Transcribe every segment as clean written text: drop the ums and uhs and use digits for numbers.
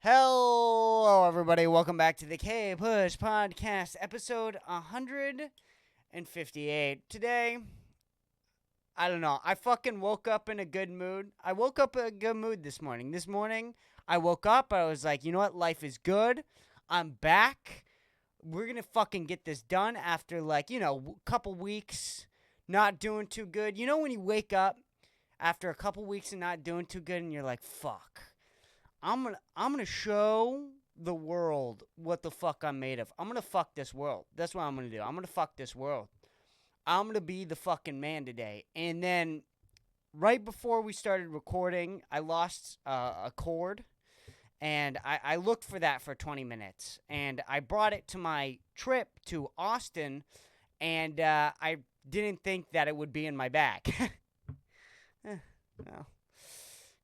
Hello, everybody. Welcome back to the Kpush podcast, episode 158. Today, I don't know. I fucking woke up in a good mood. I woke up in a good mood this morning. This morning, I woke up. I was like, you know what? Life is good. I'm back. We're going to fucking get this done after, a couple weeks not doing too good. You know when you wake up after a couple weeks of not doing too good and you're like, fuck. I'm gonna show the world what the fuck I'm made of. I'm gonna fuck this world. That's what I'm gonna do. I'm gonna fuck this world. I'm gonna be the fucking man today. And then, right before we started recording, I lost a cord, and I looked for that for 20 minutes, and I brought it to my trip to Austin, and I didn't think that it would be in my bag. Well,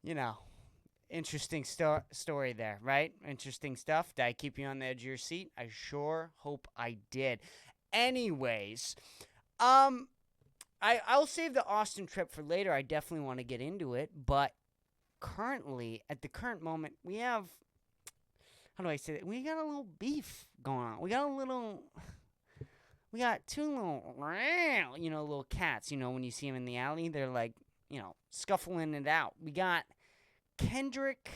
you know. Interesting story there, right? Interesting stuff. Did I keep you on the edge of your seat? I sure hope I did. Anyways, I'll save the Austin trip for later. I definitely want to get into it, but currently, at the current moment, we have, how do I say that? We got a little beef going on. We got two little cats. When you see them in the alley, they're like, scuffling it out. We got Kendrick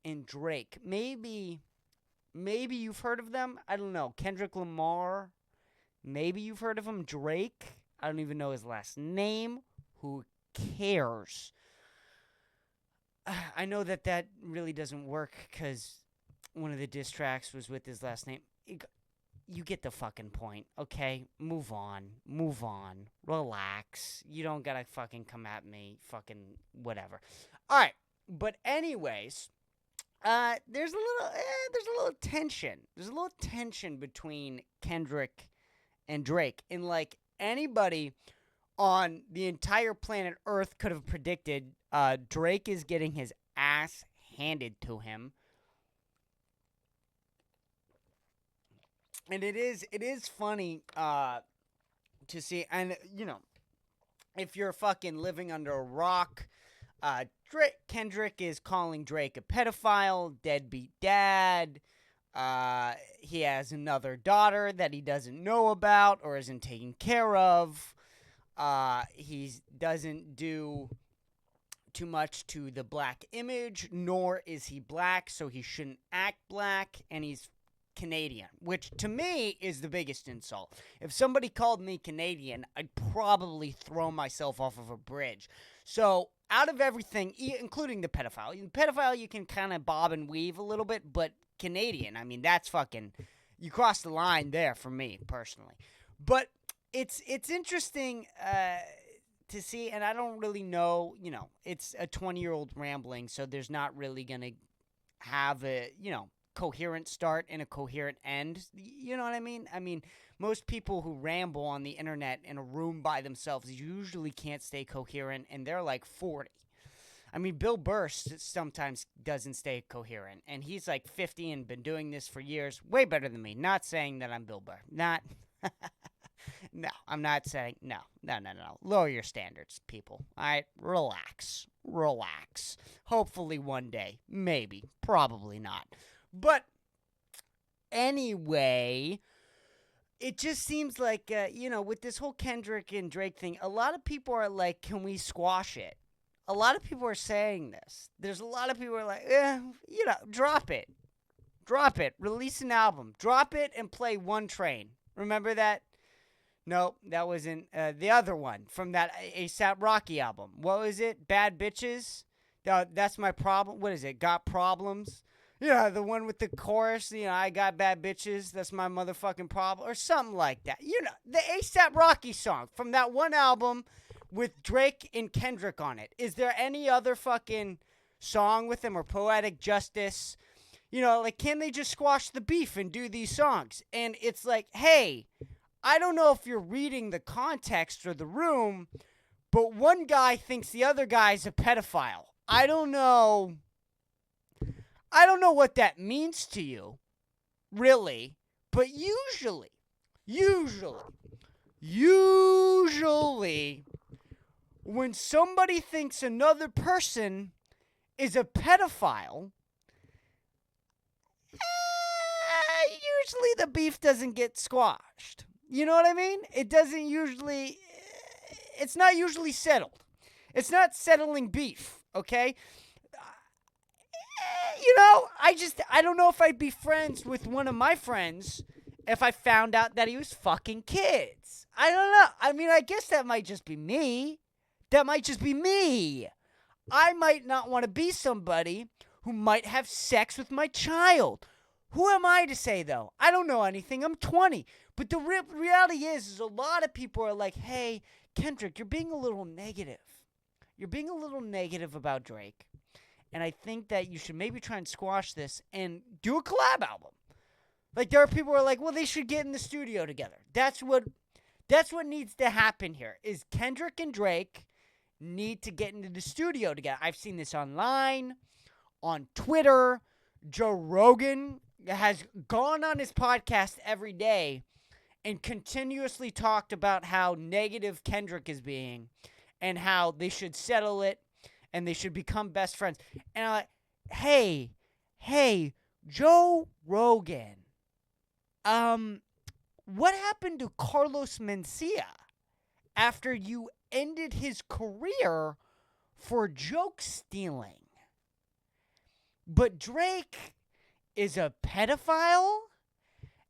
and Drake. Maybe you've heard of them. I don't know. Kendrick Lamar. Maybe you've heard of him. Drake. I don't even know his last name. Who cares? I know that really doesn't work because one of the diss tracks was with his last name. You get the fucking point, okay? Move on. Relax. You don't gotta fucking come at me. Fucking whatever. All right, but anyways, there's a little tension. There's a little tension between Kendrick and Drake. And like anybody on the entire planet Earth could have predicted, Drake is getting his ass handed to him. And it is funny to see, and if you're fucking living under a rock, Kendrick is calling Drake a pedophile, deadbeat dad. He has another daughter that he doesn't know about or isn't taking care of. He doesn't do too much to the black image, nor is he black, so he shouldn't act black, and he's Canadian, which to me is the biggest insult. If somebody called me Canadian, I'd probably throw myself off of a bridge. So out of everything, including the pedophile you can kind of bob and weave a little bit, but Canadian, I mean, that's fucking, you cross the line there for me personally. But it's interesting to see, and I don't really know, it's a 20-year-old rambling, so there's not really going to have a, coherent start and a coherent end. You know what I mean? I mean, most people who ramble on the internet in a room by themselves usually can't stay coherent, and they're like 40. I mean, Bill Burr sometimes doesn't stay coherent, and he's like 50 and been doing this for years. Way better than me. Not saying that I'm Bill Burr. Not. No, I'm not saying. No. Lower your standards, people. All right? Relax. Hopefully one day. Maybe. Probably not. But anyway, it just seems like, with this whole Kendrick and Drake thing, a lot of people are like, can we squash it? A lot of people are saying this. There's a lot of people who are like, drop it. Release an album. Drop it and play One Train. Remember that? No, that wasn't the other one from that A$AP Rocky album. What was it? Bad Bitches? That's my problem. What is it? Got Problems? Yeah, the one with the chorus, I got bad bitches, that's my motherfucking problem, or something like that. The A$AP Rocky song from that one album with Drake and Kendrick on it. Is there any other fucking song with them, or Poetic Justice? Can they just squash the beef and do these songs? And it's like, hey, I don't know if you're reading the context or the room, but one guy thinks the other guy's a pedophile. I don't know what that means to you, really, but usually, when somebody thinks another person is a pedophile, usually the beef doesn't get squashed. You know what I mean? It doesn't usually, it's not usually settled. It's not settling beef, okay? I don't know if I'd be friends with one of my friends if I found out that he was fucking kids. I don't know. I mean, I guess that might just be me. I might not want to be somebody who might have sex with my child. Who am I to say, though? I don't know anything. I'm 20. But the reality is a lot of people are like, hey, Kendrick, you're being a little negative. You're being a little negative about Drake. And I think that you should maybe try and squash this and do a collab album. Like, there are people who are like, well, they should get in the studio together. That's what needs to happen here, is Kendrick and Drake need to get into the studio together. I've seen this online, on Twitter. Joe Rogan has gone on his podcast every day and continuously talked about how negative Kendrick is being and how they should settle it and they should become best friends. And I'm like, hey, Joe Rogan, what happened to Carlos Mencia after you ended his career for joke stealing? But Drake is a pedophile,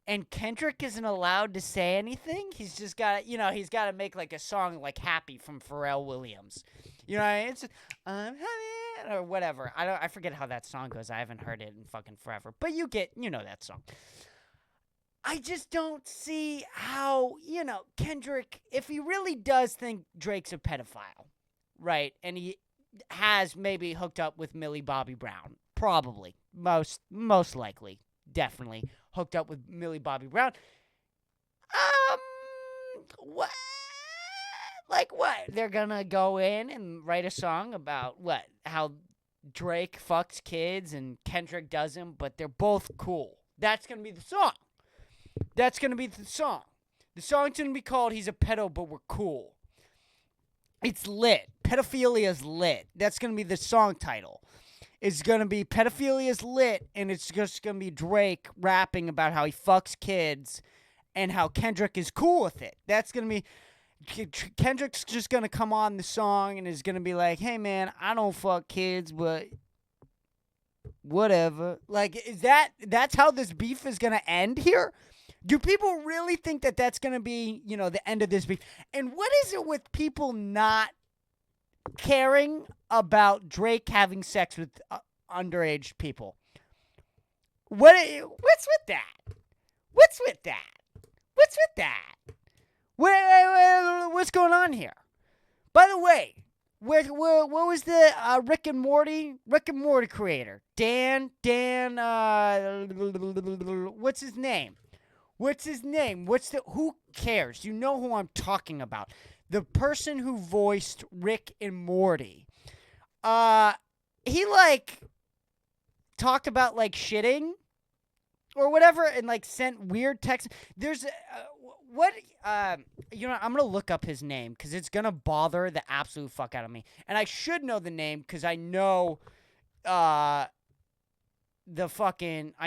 and Kendrick isn't allowed to say anything. He's just got to, he's got to make like a song like Happy from Pharrell Williams. You know what I mean? It's just, I'm happy, or whatever. I forget how that song goes. I haven't heard it in fucking forever. But you know that song. I just don't see how, Kendrick, if he really does think Drake's a pedophile, right, and he has maybe hooked up with Millie Bobby Brown, probably, most likely, definitely hooked up with Millie Bobby Brown, what? Like what? They're gonna go in and write a song about what? How Drake fucks kids and Kendrick doesn't, but they're both cool. That's gonna be the song. The song's gonna be called He's a Pedo, but We're Cool. It's lit. Pedophilia's lit. That's gonna be the song title. It's gonna be Pedophilia's lit, and it's just gonna be Drake rapping about how he fucks kids and how Kendrick is cool with it. That's gonna be... Kendrick's just gonna come on the song and is gonna be like, hey man, I don't fuck kids, but whatever. Like, that's how this beef is gonna end here? Do people really think that that's gonna be, the end of this beef? And what is it with people not caring about Drake having sex with underage people? What's with that? What's going on here? By the way, what was the Rick and Morty creator? Dan, what's his name? Who cares? You know who I'm talking about. The person who voiced Rick and Morty. He, talked about, shitting or whatever and, sent weird texts. There's, I'm going to look up his name because it's going to bother the absolute fuck out of me. And I should know the name because I know, I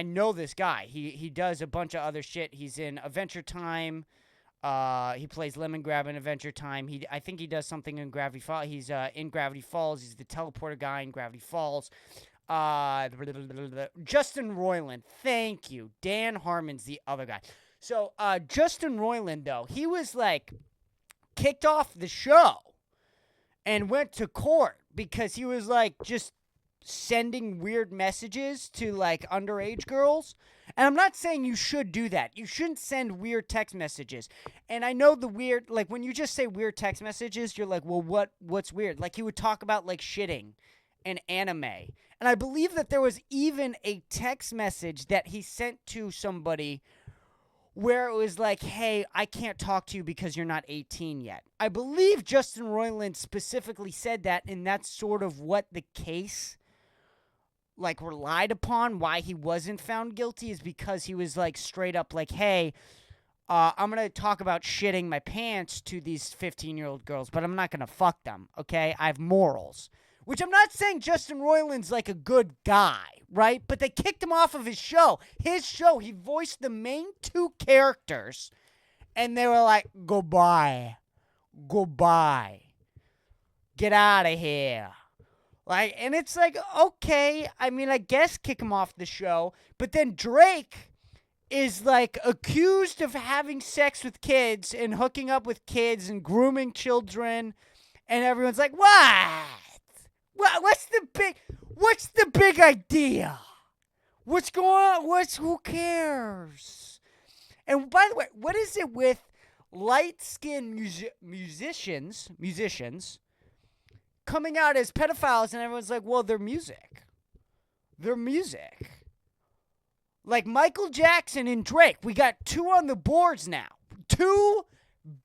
know this guy. He does a bunch of other shit. He's in Adventure Time. He plays Lemongrab in Adventure Time. I think he does something in Gravity Falls. He's in Gravity Falls. He's the teleporter guy in Gravity Falls. Justin Roiland. Thank you. Dan Harmon's the other guy. So, Justin Roiland, though, he was, kicked off the show and went to court because he was, just sending weird messages to, underage girls. And I'm not saying you should do that. You shouldn't send weird text messages. And I know the weird, when you just say weird text messages, you're like, well, what's weird? He would talk about, shitting and anime. And I believe that there was even a text message that he sent to somebody where it was like, hey, I can't talk to you because you're not 18 yet. I believe Justin Roiland specifically said that, and that's sort of what the case, relied upon, why he wasn't found guilty, is because he was, straight up hey, I'm going to talk about shitting my pants to these 15-year-old girls, but I'm not going to fuck them, okay? I have morals. which I'm not saying Justin Roiland's like a good guy, right? But they kicked him off of his show. His show, he voiced the main two characters, and they were like, goodbye. Get out of here. Like, and it's like, okay, I mean, I guess kick him off the show. But then Drake is like accused of having sex with kids and hooking up with kids and grooming children. And everyone's like, what? What's the big idea? What's going on? Who cares? And by the way, what is it with light-skinned musicians coming out as pedophiles, and everyone's like, well, they're music. Like Michael Jackson and Drake, we got two on the boards now. Two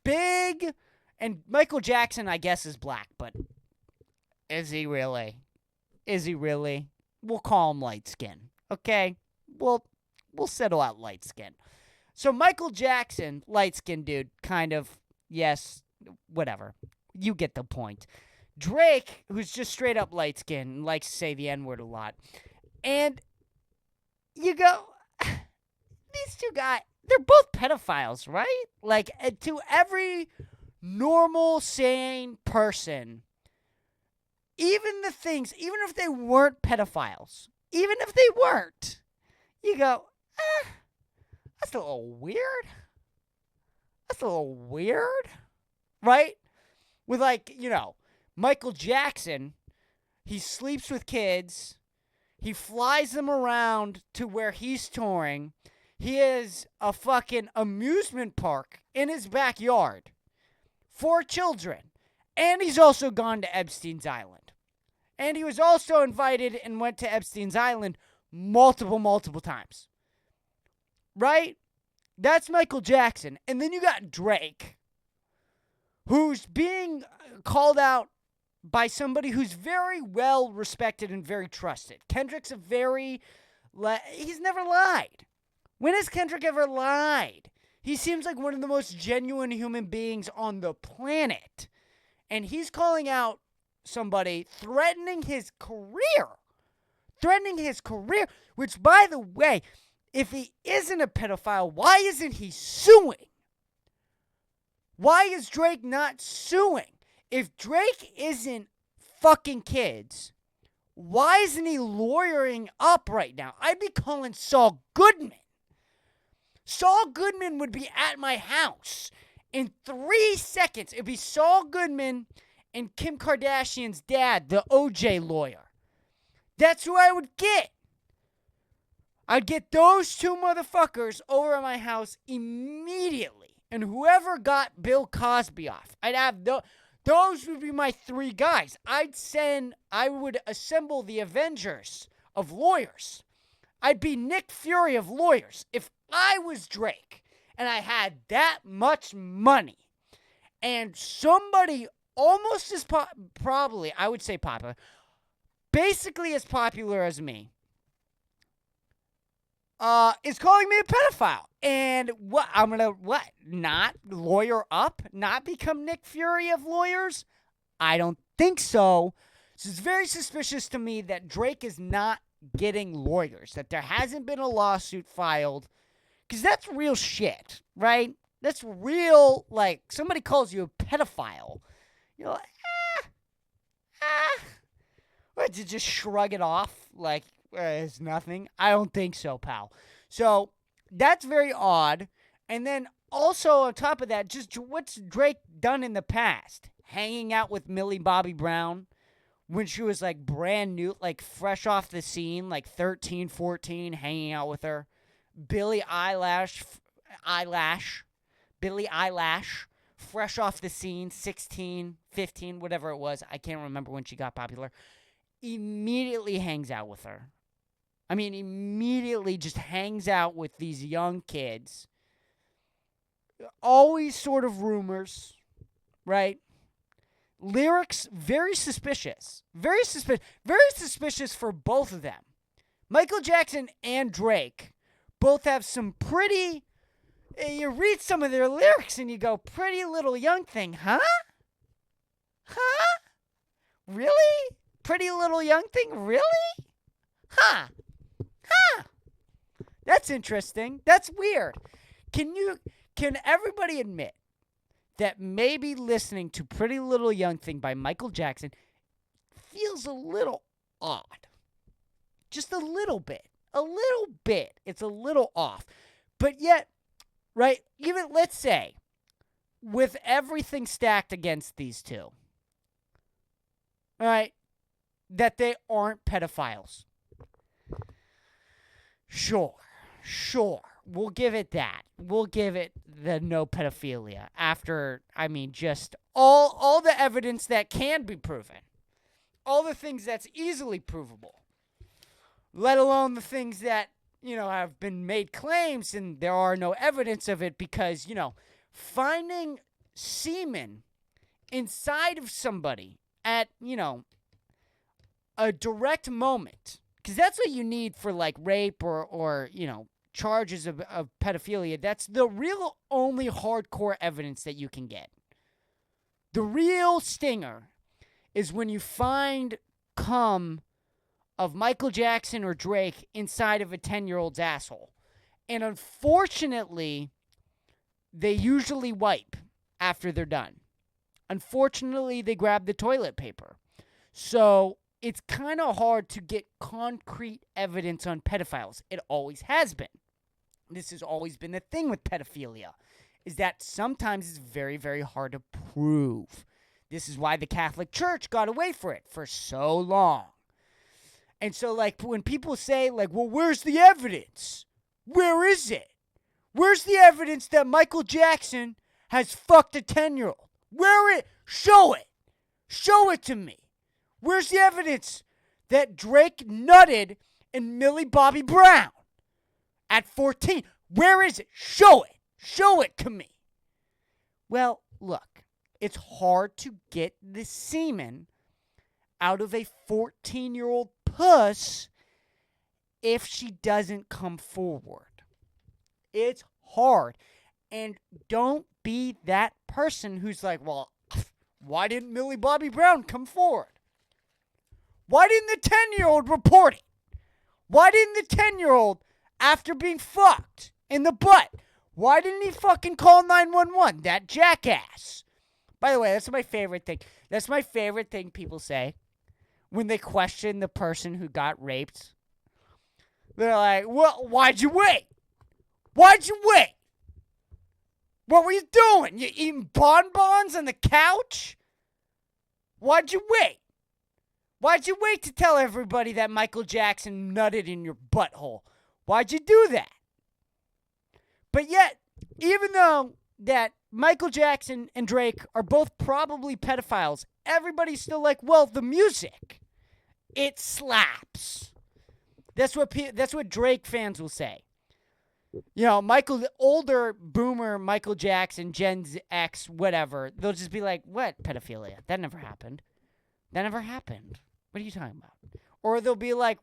big, and Michael Jackson, I guess, is black, but is he really? We'll call him light skin, okay? We'll settle out light skin. So Michael Jackson, light-skinned dude, kind of, yes, whatever. You get the point. Drake, who's just straight up light-skinned, likes to say the N-word a lot. And you go, these two guys, they're both pedophiles, right? Like, to every normal, sane person, even if they weren't pedophiles, you go, That's a little weird. Right? With Michael Jackson, he sleeps with kids. He flies them around to where he's touring. He has a fucking amusement park in his backyard for children. And he's also gone to Epstein's Island. And he was also invited and went to Epstein's Island multiple times. Right? That's Michael Jackson. And then you got Drake, who's being called out by somebody who's very well respected and very trusted. Kendrick's he's never lied. When has Kendrick ever lied? He seems like one of the most genuine human beings on the planet. And he's calling out somebody threatening his career, which, by the way, if he isn't a pedophile, why isn't he suing? Why is Drake not suing? If Drake isn't fucking kids, why isn't he lawyering up right now? I'd be calling Saul Goodman. Saul Goodman would be at my house in 3 seconds. It'd be Saul Goodman and Kim Kardashian's dad, the OJ lawyer. That's who I would get. I'd get those two motherfuckers over at my house immediately. And whoever got Bill Cosby off, I'd have those would be my 3 guys. I would assemble the Avengers of lawyers. I'd be Nick Fury of lawyers. If I was Drake and I had that much money and somebody almost as probably, I would say popular, basically as popular as me, is calling me a pedophile. And I'm going to, not lawyer up? Not become Nick Fury of lawyers? I don't think so. So it's very suspicious to me that Drake is not getting lawyers, that there hasn't been a lawsuit filed, because that's real shit, right? That's real, somebody calls you a pedophile. You're like, What, to just shrug it off like it's nothing? I don't think so, pal. So that's very odd. And then also on top of that, just what's Drake done in the past? Hanging out with Millie Bobby Brown when she was brand new, fresh off the scene, 13, 14, hanging out with her. Billie Eilish, fresh off the scene, 16, 15, whatever it was. I can't remember when she got popular. Immediately hangs out with her. I mean, immediately just hangs out with these young kids. Always sort of rumors, right? Lyrics, very suspicious. Very suspicious for both of them. Michael Jackson and Drake both have some pretty... You read some of their lyrics and you go, pretty little young thing, huh? Huh? Really? Pretty Little Young Thing? Really? Huh. Huh. That's interesting. That's weird. Can everybody admit that maybe listening to Pretty Little Young Thing by Michael Jackson feels a little odd? Just a little bit. A little bit. It's a little off. But yet, right, even let's say, with everything stacked against these two, all right, that they aren't pedophiles. Sure. We'll give it that. We'll give it the no pedophilia after, just all the evidence that can be proven. All the things that's easily provable. Let alone the things that, have been made claims and there are no evidence of it because, finding semen inside of somebody at, a direct moment, because that's what you need for, like, rape or charges of pedophilia. That's the real only hardcore evidence that you can get. The real stinger is when you find cum of Michael Jackson or Drake inside of a 10-year-old's asshole. And unfortunately, they usually wipe after they're done. Unfortunately, they grab the toilet paper. So it's kind of hard to get concrete evidence on pedophiles. It always has been. This has always been the thing with pedophilia, is that sometimes it's very, very hard to prove. This is why the Catholic Church got away for it for so long. And so, like, when people say, like, well, where's the evidence? Where is it? Where's the evidence that Michael Jackson has fucked a 10-year-old? Where it? Show it. Show it to me. Where's the evidence that Drake nutted in Millie Bobby Brown at 14? Where is it? Show it. Show it to me. Well, look, it's hard to get the semen out of a 14-year-old puss if she doesn't come forward. It's hard. And don't be that person who's like, well, why didn't Millie Bobby Brown come forward? Why didn't the 10-year-old report it? Why didn't the 10-year-old, after being fucked in the butt, why didn't he fucking call 911? That jackass. By the way, that's my favorite thing. That's my favorite thing people say when they question the person who got raped. They're like, well, why'd you wait? Why'd you wait? What were you doing? You eating bonbons on the couch? Why'd you wait? Why'd you wait to tell everybody that Michael Jackson nutted in your butthole? Why'd you do that? But yet, even though that Michael Jackson and Drake are both probably pedophiles, everybody's still like, well, the music, it slaps. That's what Drake fans will say. You know, the older boomer Michael Jackson, Gen X, whatever, they'll just be like, what pedophilia? That never happened. That never happened. What are you talking about? Or they'll be like,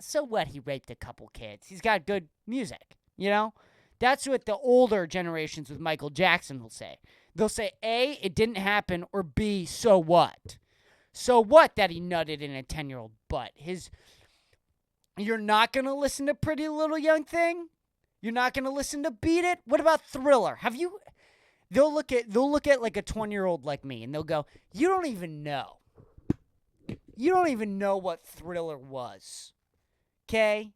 so what? He raped a couple kids. He's got good music, you know? That's what the older generations with Michael Jackson will say. They'll say, A, it didn't happen, or B, so what? So what that he nutted in a 10-year-old butt? You're not going to listen to Pretty Little Young Thing? You're not going to listen to Beat It? What about Thriller? They'll look at like a 20-year-old like me, and they'll go, you don't even know. You don't even know what Thriller was. Okay?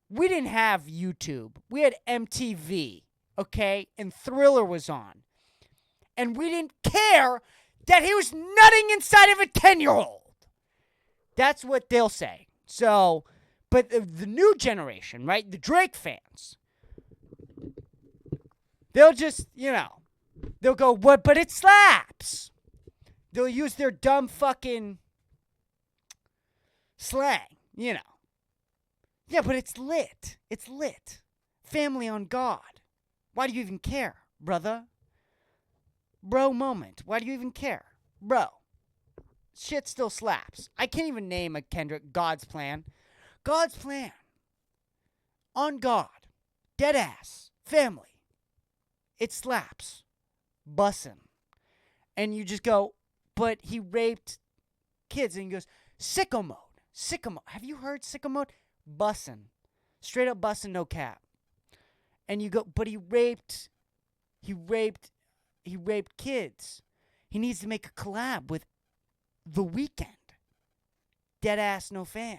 We didn't have YouTube. We had MTV, okay? And Thriller was on. And we didn't care that he was nutting inside of a 10-year-old. That's what they'll say. So, but the new generation, right? The Drake fans, they'll just, they'll go, what? But it slaps. They'll use their dumb fucking slang, Yeah, but it's lit. It's lit. Family on God. Why do you even care, brother? Bro moment. Why do you even care? Bro. Shit still slaps. I can't even name a Kendrick God's Plan. God's Plan. On God. Deadass. Family. It slaps. Bussin'. And you just go, but he raped kids. And he goes, Sicko mode. Sicko mode. Have you heard sicko mode? Bussin'. Straight up bussin', no cap. And you go, but he raped kids. He needs to make a collab with The Weeknd. Dead ass no fam.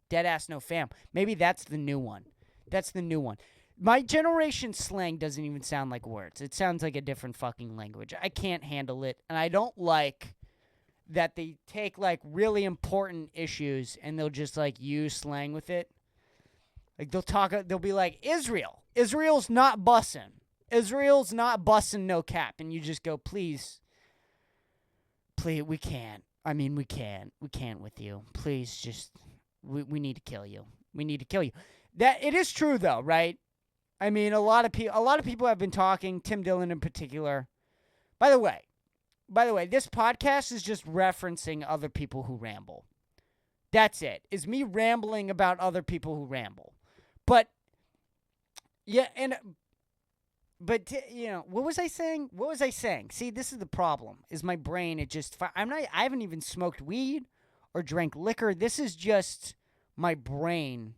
Dead ass no fam. Maybe that's the new one. My generation slang doesn't even sound like words. It sounds like a different fucking language. I can't handle it. And I don't like that they take like really important issues and they'll just like use slang with it. Like they'll be like, Israel's not bussin'. Israel's not bussin', no cap. And you just go, please, we can't. I mean, we can't with you. Please just, we need to kill you. We need to kill you. That, it is true though, right? I mean, a lot of people have been talking, Tim Dillon in particular. By the way, this podcast is just referencing other people who ramble. That's it. Is me rambling about other people who ramble. But yeah, but you know, what was I saying? See, this is the problem. Is my brain I haven't even smoked weed or drank liquor. This is just my brain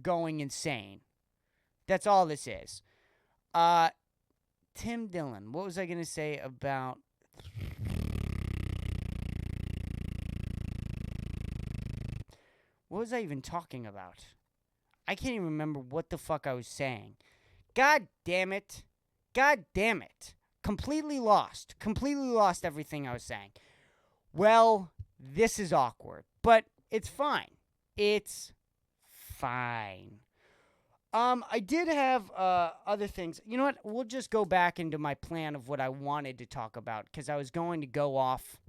going insane. That's all this is. Tim Dillon. What was I going to say about... What was I even talking about? I can't even remember what the fuck I was saying. God damn it. Completely lost everything I was saying. Well, this is awkward, but it's fine. I did have other things. You know what? We'll just go back into my plan of what I wanted to talk about, because I was going to go off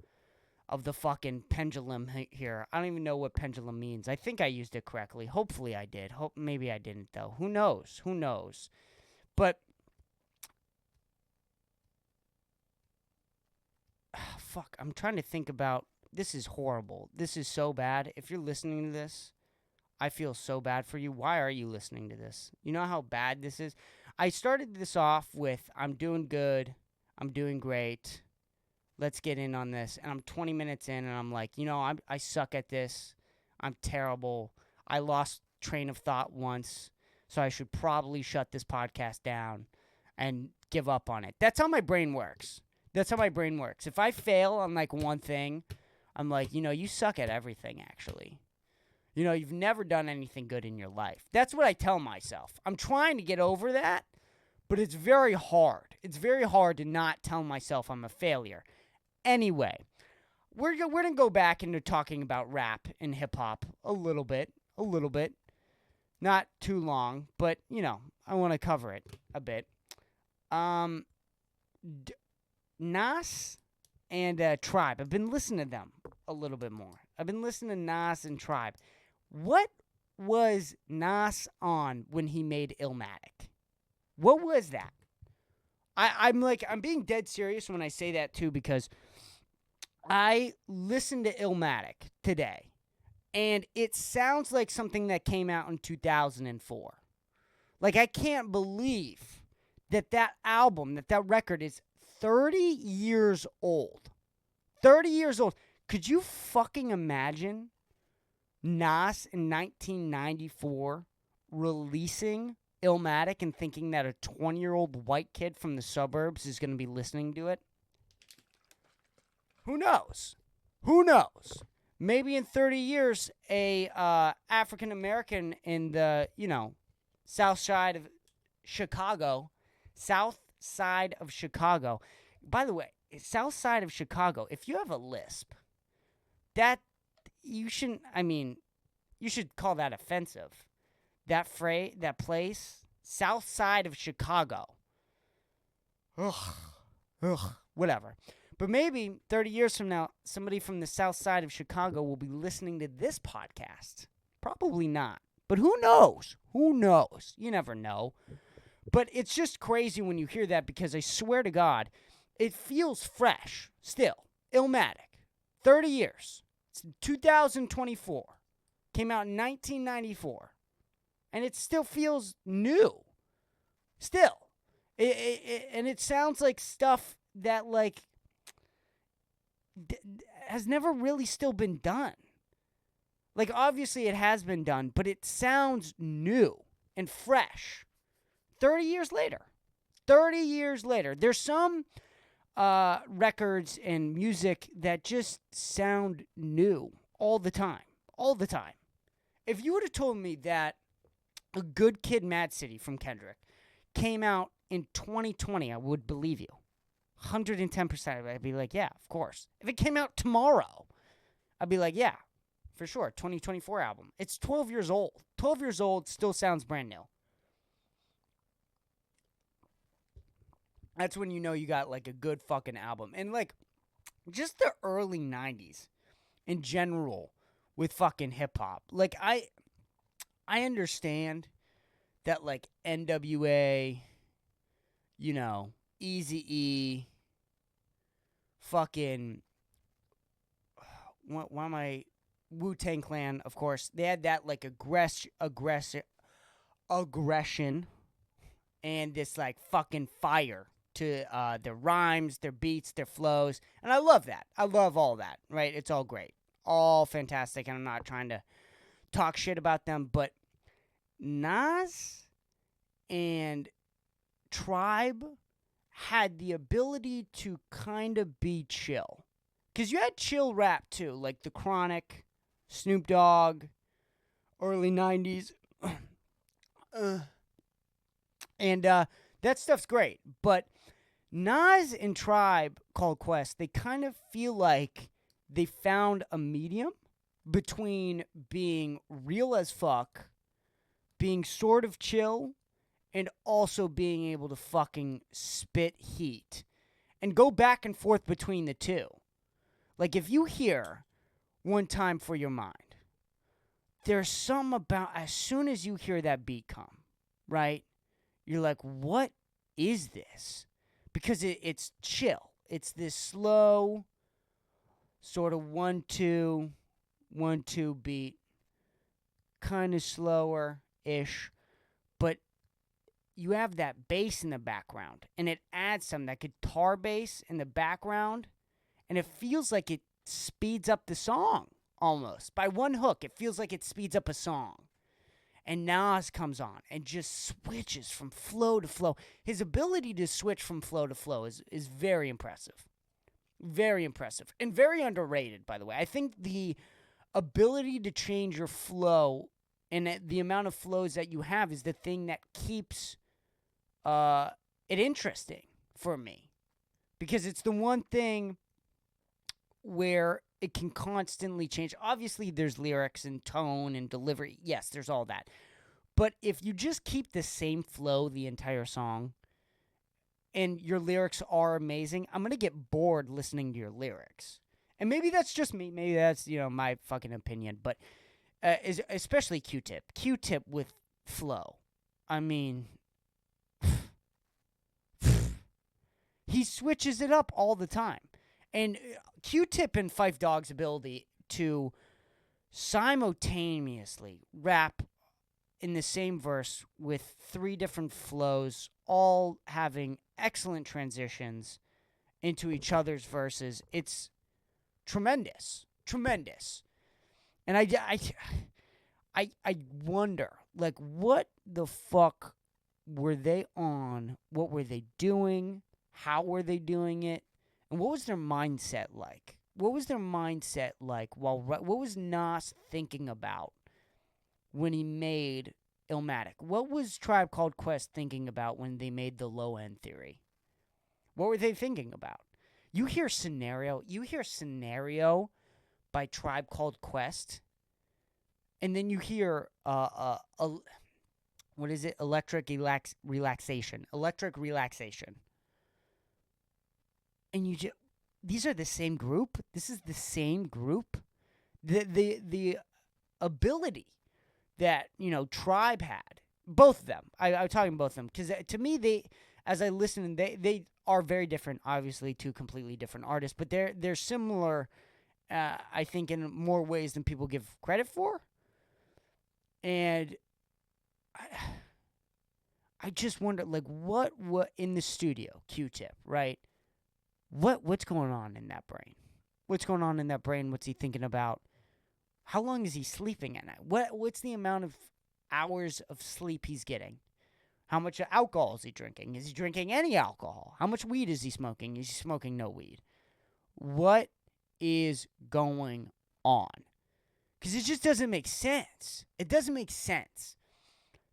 of the fucking pendulum here. I don't even know what pendulum means. I think I used it correctly. Hopefully I did. Maybe I didn't, though. Who knows? But fuck, I'm trying to think about... This is horrible. This is so bad. If you're listening to this, I feel so bad for you. Why are you listening to this? You know how bad this is? I started this off with, I'm doing good. I'm doing great. Let's get in on this. And I'm 20 minutes in, and I'm like, you know, I suck at this. I'm terrible. I lost train of thought once, so I should probably shut this podcast down and give up on it. That's how my brain works. If I fail on, like, one thing, I'm like, you know, you suck at everything, actually. You know, you've never done anything good in your life. That's what I tell myself. I'm trying to get over that, but it's very hard. It's very hard to not tell myself I'm a failure. Anyway, we're going to go back into talking about rap and hip-hop a little bit. Not too long, but, you know, I want to cover it a bit. Nas and Tribe. I've been listening to them a little bit more. I've been listening to Nas and Tribe. What was Nas on when he made Illmatic? What was that? I'm being dead serious when I say that too, because I listened to Illmatic today, and it sounds like something that came out in 2004. Like, I can't believe that album, that record is 30 years old. 30 years old. Could you fucking imagine Nas in 1994 releasing Illmatic and thinking that a 20-year-old white kid from the suburbs is going to be listening to it? Who knows? Maybe in 30 years, a African American in the, you know, south side of Chicago. By the way, south side of Chicago, if you have a lisp, that you shouldn't, I mean, you should call that offensive. That place, south side of Chicago. Whatever. But maybe 30 years from now, somebody from the south side of Chicago will be listening to this podcast. Probably not. But who knows? You never know. But it's just crazy when you hear that, because I swear to God, it feels fresh still. Illmatic. 30 years. It's 2024. Came out in 1994. And it still feels new. Still. And it sounds like stuff that, like, has never really still been done. Like, obviously it has been done, but it sounds new and fresh 30 years later. 30 years later. There's some records and music that just sound new all the time. All the time. If you would have told me that A Good Kid, Mad City from Kendrick came out in 2020, I would believe you. 110%. I'd be like, yeah, of course. If it came out tomorrow, I'd be like, yeah, for sure. 2024 album. It's 12 years old. 12 years old, still sounds brand new. That's when you know you got like a good fucking album. And like, just the early 90s in general with fucking hip hop. Like, I understand that like NWA, you know, Eazy-E, fucking, why am I, Wu-Tang Clan, of course. They had that like aggression and this like fucking fire to their rhymes, their beats, their flows. And I love that. I love all that, right? It's all great. All fantastic. And I'm not trying to talk shit about them, but Nas and Tribe had the ability to kind of be chill. Because you had chill rap too, like The Chronic, Snoop Dogg, early 90s. And that stuff's great. But Nas and Tribe Called Quest, they kind of feel like they found a medium between being real as fuck, being sort of chill, and also being able to fucking spit heat. And go back and forth between the two. Like, if you hear One Time for Your Mind, there's some about, as soon as you hear that beat come, right? You're like, what is this? Because it's chill. It's this slow, sort of 1-2, 1-2 beat. Kind of slower-ish. But you have that bass in the background. And it adds some, that guitar bass in the background. And it feels like it speeds up the song, almost. By one hook, it feels like it speeds up a song. And Nas comes on and just switches from flow to flow. His ability to switch from flow to flow is very impressive. Very impressive. And very underrated, by the way. I think the ability to change your flow and the amount of flows that you have is the thing that keeps it interesting for me. Because it's the one thing where it can constantly change. Obviously, there's lyrics and tone and delivery. Yes, there's all that. But if you just keep the same flow the entire song and your lyrics are amazing, I'm going to get bored listening to your lyrics. And maybe that's just me. Maybe that's, my fucking opinion. But especially Q-Tip. Q-Tip with flow. I mean, he switches it up all the time. And Q-Tip and Phife Dawg's ability to simultaneously rap in the same verse with 3 different flows, all having excellent transitions into each other's verses, it's tremendous. Tremendous. And I wonder, like, what the fuck were they on? What were they doing? How were they doing it? And what was their mindset like? What was their mindset like what was Nas thinking about when he made Illmatic? What was Tribe Called Quest thinking about when they made the Low End Theory? What were they thinking about? You hear Scenario by Tribe Called Quest, and then you hear what is it? Electric Relaxation. And these are the same group. This is the same group. The ability that Tribe had, both of them. I'm talking both of them because to me as I listen, they are very different. Obviously, 2 completely different artists, but they're similar. I think in more ways than people give credit for. And I just wonder, like, what in the studio, Q-Tip, right? What's going on in that brain? What's going on in that brain? What's he thinking about? How long is he sleeping at night? What's the amount of hours of sleep he's getting? How much alcohol is he drinking? Is he drinking any alcohol? How much weed is he smoking? Is he smoking no weed? What is going on? Because it just doesn't make sense. It doesn't make sense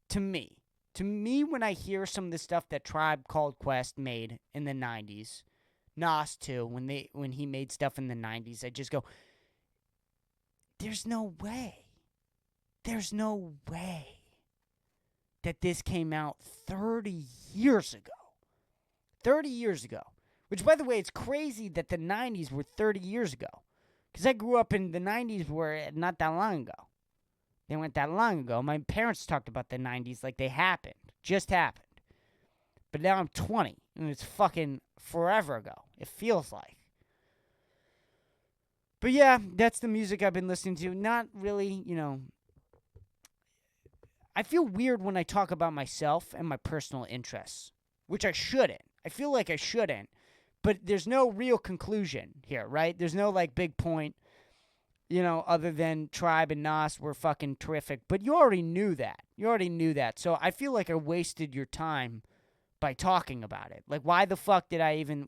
to me. To me, when I hear some of the stuff that Tribe Called Quest made in the 90s, Nas too, when he made stuff in the 90s, I just go, there's no way. There's no way that this came out 30 years ago. 30 years ago. Which, by the way, it's crazy that the 90s were 30 years ago. Because I grew up in the 90s were not that long ago. They weren't that long ago. My parents talked about the 90s like they happened. Just happened. But now I'm 20, and it's fucking forever ago. It feels like. But yeah, that's the music I've been listening to. Not really, I feel weird when I talk about myself and my personal interests, which I shouldn't. I feel like I shouldn't. But there's no real conclusion here, right? There's no, big point, other than Tribe and Nas were fucking terrific. But you already knew that. So I feel like I wasted your time by talking about it. Why the fuck did I even,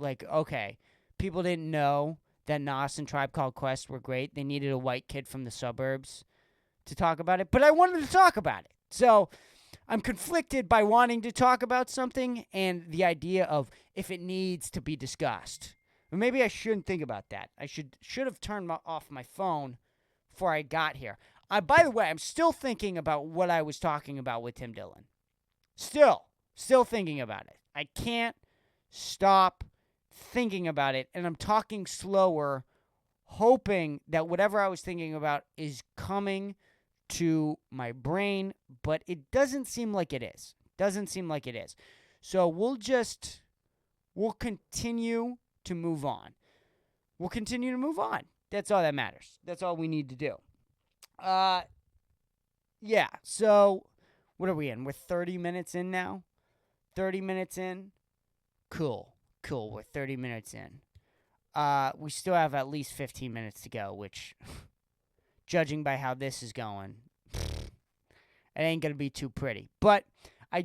okay, people didn't know that Nas and Tribe Called Quest were great. They needed a white kid from the suburbs to talk about it. But I wanted to talk about it. So I'm conflicted by wanting to talk about something and the idea of if it needs to be discussed. Or maybe I shouldn't think about that. I should have turned off my phone before I got here. By the way, I'm still thinking about what I was talking about with Tim Dillon. Still thinking about it. I can't stop thinking about it, and I'm talking slower, hoping that whatever I was thinking about is coming to my brain, but it doesn't seem like it is. So we'll continue to move on. That's all that matters. That's all we need to do. Yeah, so what are we in? We're 30 minutes in now? 30 minutes in? Cool. We're 30 minutes in. We still have at least 15 minutes to go, which, judging by how this is going, it ain't going to be too pretty. But I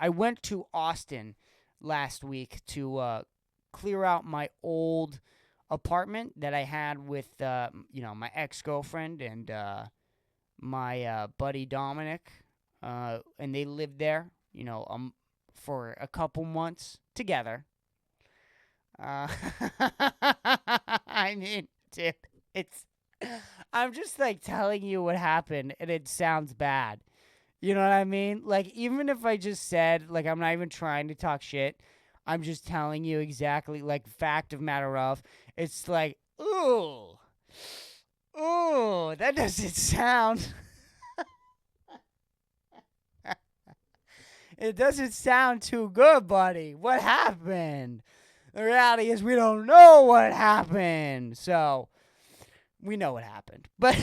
went to Austin last week to clear out my old apartment that I had with, my ex-girlfriend and my buddy Dominic. And they lived there, for a couple months together. I mean, dude, I'm just telling you what happened and it sounds bad. You know what I mean? Even if I just said, I'm not even trying to talk shit, I'm just telling you exactly, fact of matter of, it's ooh, that doesn't sound... It doesn't sound too good, buddy. What happened? The reality is we don't know what happened. So, we know what happened. But,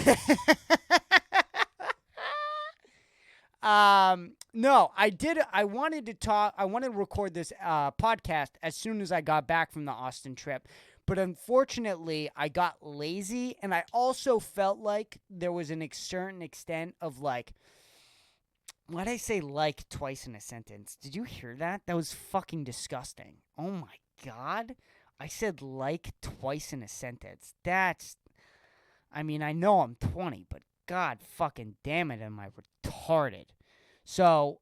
no, I wanted to record this podcast as soon as I got back from the Austin trip. But unfortunately, I got lazy. And I also felt like there was a certain extent of why'd I say twice in a sentence? Did you hear that? That was fucking disgusting. Oh my God. I said twice in a sentence. I know I'm 20, but God fucking damn it, am I retarded. So,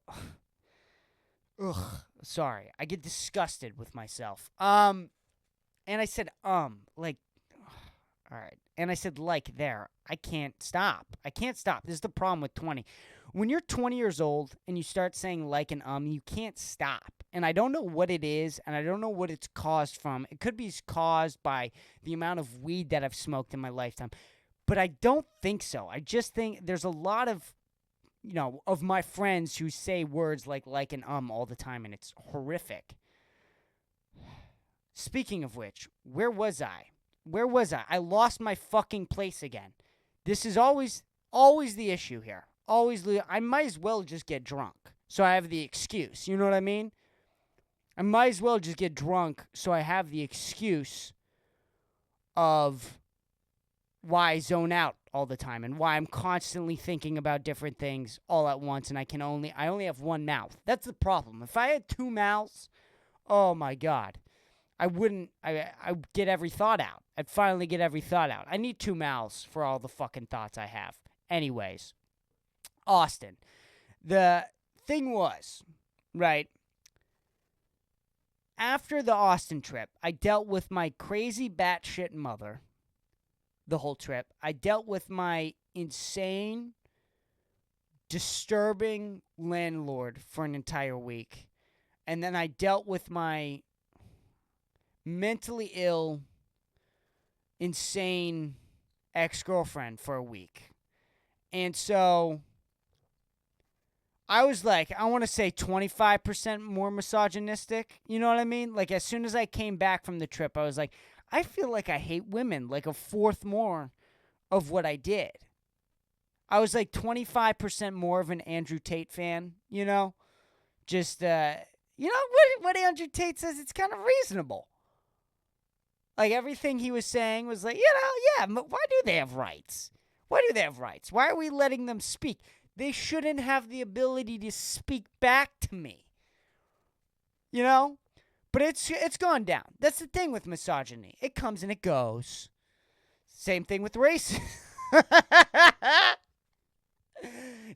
sorry. I get disgusted with myself. And I said, all right. And I said, there. I can't stop. This is the problem with 20. When you're 20 years old and you start saying and you can't stop. And I don't know what it is, and I don't know what it's caused from. It could be caused by the amount of weed that I've smoked in my lifetime. But I don't think so. I just think there's a lot of, of my friends who say words like and all the time, and it's horrific. Speaking of which, where was I? I lost my fucking place again. This is always the issue here. I might as well just get drunk, so I have the excuse. You know what I mean? I might as well just get drunk, so I have the excuse of why I zone out all the time and why I'm constantly thinking about different things all at once, and I only have one mouth. That's the problem. If I had two mouths, oh my God, I'd get every thought out. I'd finally get every thought out. I need two mouths for all the fucking thoughts I have. Anyways, Austin. The thing was, right, after the Austin trip, I dealt with my crazy batshit mother the whole trip. I dealt with my insane, disturbing landlord for an entire week. And then I dealt with my mentally ill, insane ex-girlfriend for a week. And so I was like, I want to say 25% more misogynistic. You know what I mean? Like, as soon as I came back from the trip, I was like, I feel like I hate women, like a fourth more of what I did. I was like 25% more of an Andrew Tate fan, you know? Just, what Andrew Tate says, it's kind of reasonable. Like, everything he was saying was like, yeah, why do they have rights? Why do they have rights? Why are we letting them speak? They shouldn't have the ability to speak back to me. You know? But it's gone down. That's the thing with misogyny. It comes and it goes. Same thing with racism.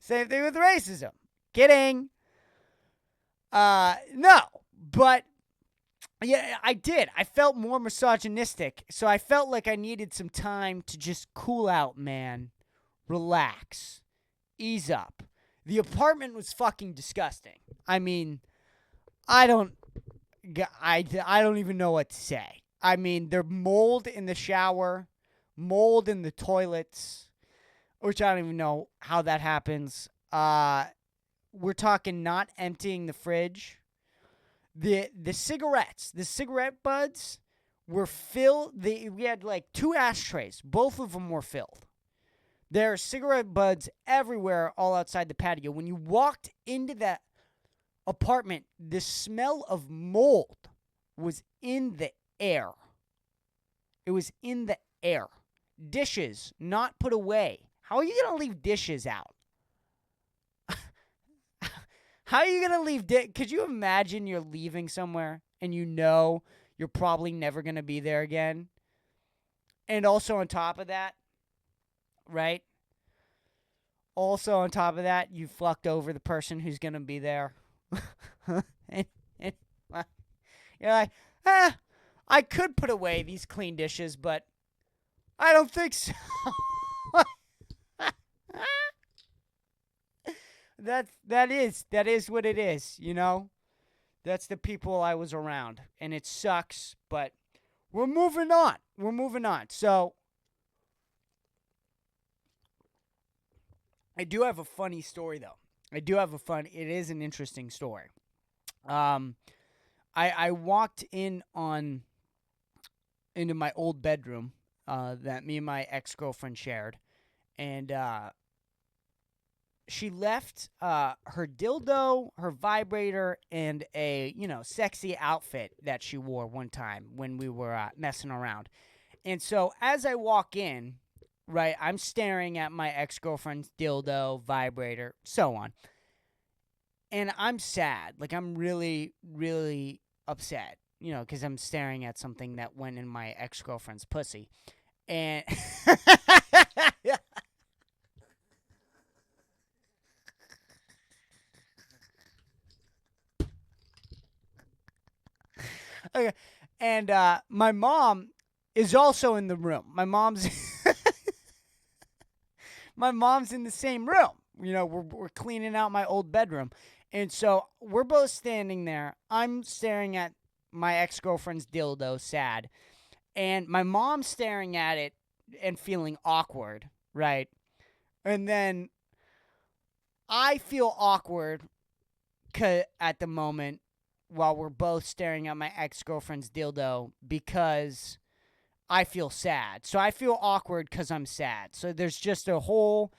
Same thing with racism. Kidding. No. But, yeah, I did. I felt more misogynistic. So I felt like I needed some time to just cool out, man. Relax. Ease up. The apartment was fucking disgusting. I mean, I don't even know what to say. I mean, there's mold in the shower, mold in the toilets, which I don't even know how that happens. We're talking not emptying the fridge. The cigarette buds were filled. We had like 2 ashtrays. Both of them were filled. There are cigarette butts everywhere all outside the patio. When you walked into that apartment, the smell of mold was in the air. It was in the air. Dishes not put away. How are you going to leave dishes out? How are you going to leave Could you imagine you're leaving somewhere and you know you're probably never going to be there again? And also on top of that, right? Also on top of that, you fucked over the person who's going to be there. and you're like, I could put away these clean dishes, but I don't think so. That is what it is, you know? That's the people I was around. And it sucks, but we're moving on. So I do have a funny story, though. It is an interesting story. I walked into my old bedroom that me and my ex-girlfriend shared, and she left her dildo, her vibrator, and a, sexy outfit that she wore one time when we were messing around. And so as I walk in, right, I'm staring at my ex-girlfriend's dildo, vibrator, so on. And I'm sad. Like, I'm really, really upset, because I'm staring at something that went in my ex-girlfriend's pussy. And okay. And my mom is also in the room. My mom's in the same room. We're cleaning out my old bedroom. And so we're both standing there. I'm staring at my ex-girlfriend's dildo, sad. And my mom's staring at it and feeling awkward, right? And then I feel awkward at the moment while we're both staring at my ex-girlfriend's dildo because I feel sad. So I feel awkward because I'm sad. So there's just a whole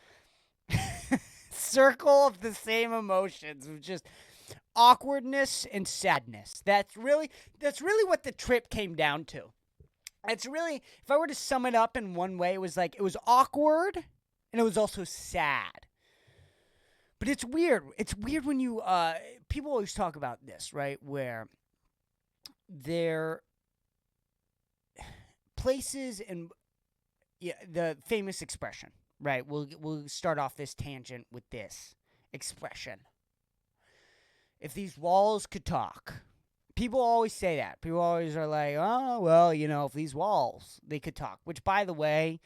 circle of the same emotions of just awkwardness and sadness. That's really what the trip came down to. It's really, if I were to sum it up in one way, it was like, it was awkward and it was also sad. But it's weird. It's weird when you, people always talk about this, right? Where there places and, yeah, the famous expression, right? We'll start off this tangent with this expression. If these walls could talk, people always say that. People always are like, oh, well, if these walls, they could talk. Which, by the way,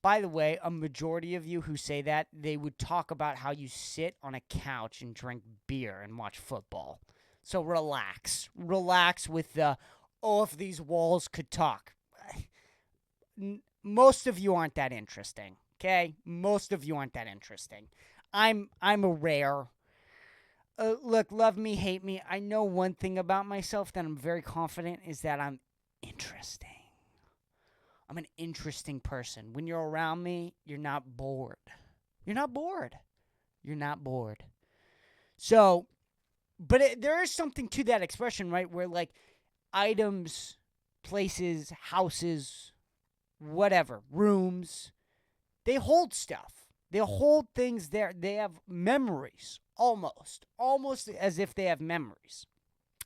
a majority of you who say that, they would talk about how you sit on a couch and drink beer and watch football. So relax. Relax with the, oh, if these walls could talk. Most of you aren't that interesting, okay? Most of you aren't that interesting. I'm a rare. Look, love me, hate me. I know one thing about myself that I'm very confident is that I'm interesting. I'm an interesting person. When you're around me, you're not bored. You're not bored. You're not bored. So, but there is something to that expression, right? Where like items, places, houses, whatever, rooms, they hold stuff. They hold things there. They have memories, almost as if they have memories.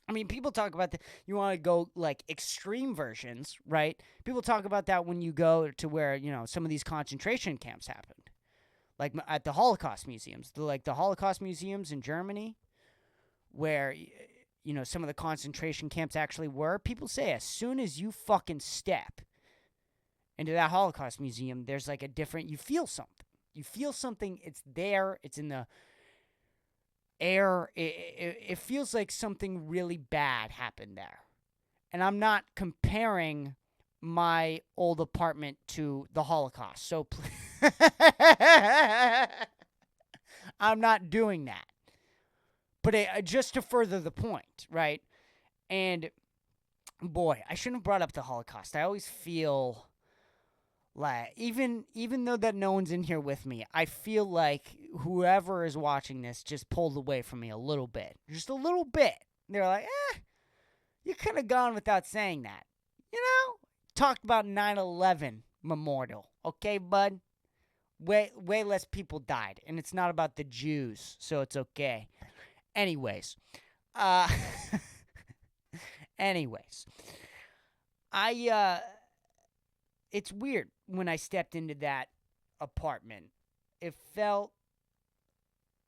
I mean, people talk about you want to go like extreme versions, right? People talk about that when you go to where, some of these concentration camps happened. Like at the Holocaust museums, the Holocaust museums in Germany, where, some of the concentration camps actually were. People say as soon as you fucking step into that Holocaust museum, there's like you feel something. You feel something, it's there, it's in the air. It feels like something really bad happened there. And I'm not comparing my old apartment to the Holocaust. So I'm not doing that. But just to further the point, right? And boy, I shouldn't have brought up the Holocaust. I always feel like, even though that no one's in here with me, I feel like whoever is watching this just pulled away from me a little bit. Just a little bit. They're like, you could have gone without saying that. Talked about 9/11 memorial. Okay, bud? Way less people died. And it's not about the Jews, so it's okay. Anyways. It's weird when I stepped into that apartment. It felt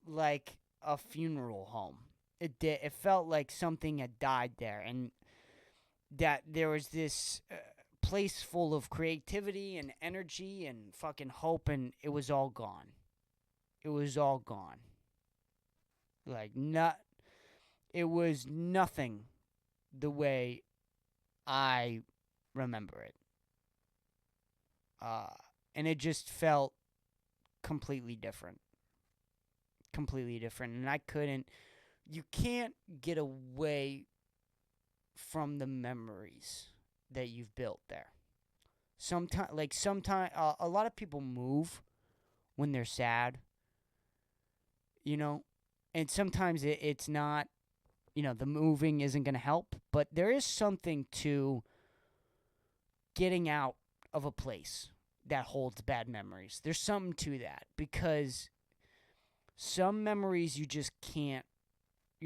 like a funeral home. It did. It felt like something had died there, and that there was this place full of creativity and energy and fucking hope, and it was all gone. It was all gone. Like, it was nothing the way I remember it. And it just felt completely different. Completely different. And you can't get away from the memories that you've built there. Sometimes, a lot of people move when they're sad, and sometimes it's not, the moving isn't going to help, but there is something to getting out of a place that holds bad memories. There's something to that, because some memories you're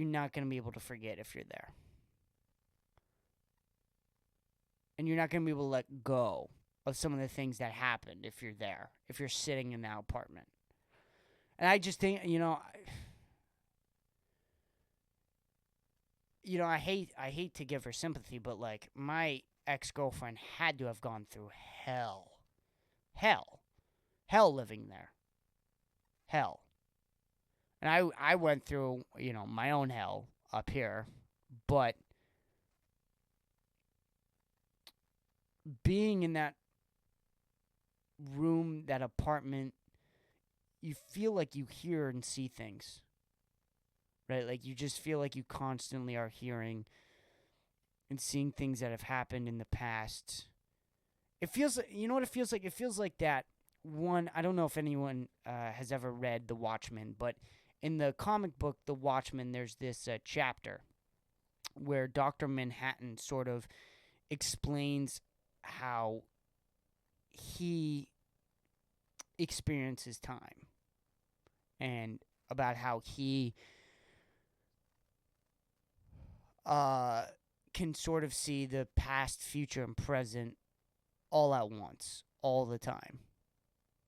not going to be able to forget if you're there. And you're not going to be able to let go of some of the things that happened if you're there, if you're sitting in that apartment. And I just think, I hate to give her sympathy, but like my ex-girlfriend had to have gone through hell living there. Hell. And I went through, my own hell up here, but being in that room, that apartment, you feel like you hear and see things, right? Like you just feel like you constantly are hearing and seeing things that have happened in the past. It feels like, what it feels like? It feels like that one, I don't know if anyone has ever read The Watchmen, but in the comic book The Watchmen, there's this chapter where Dr. Manhattan sort of explains how he experiences time, and about how he can sort of see the past, future, and present all at once, all the time.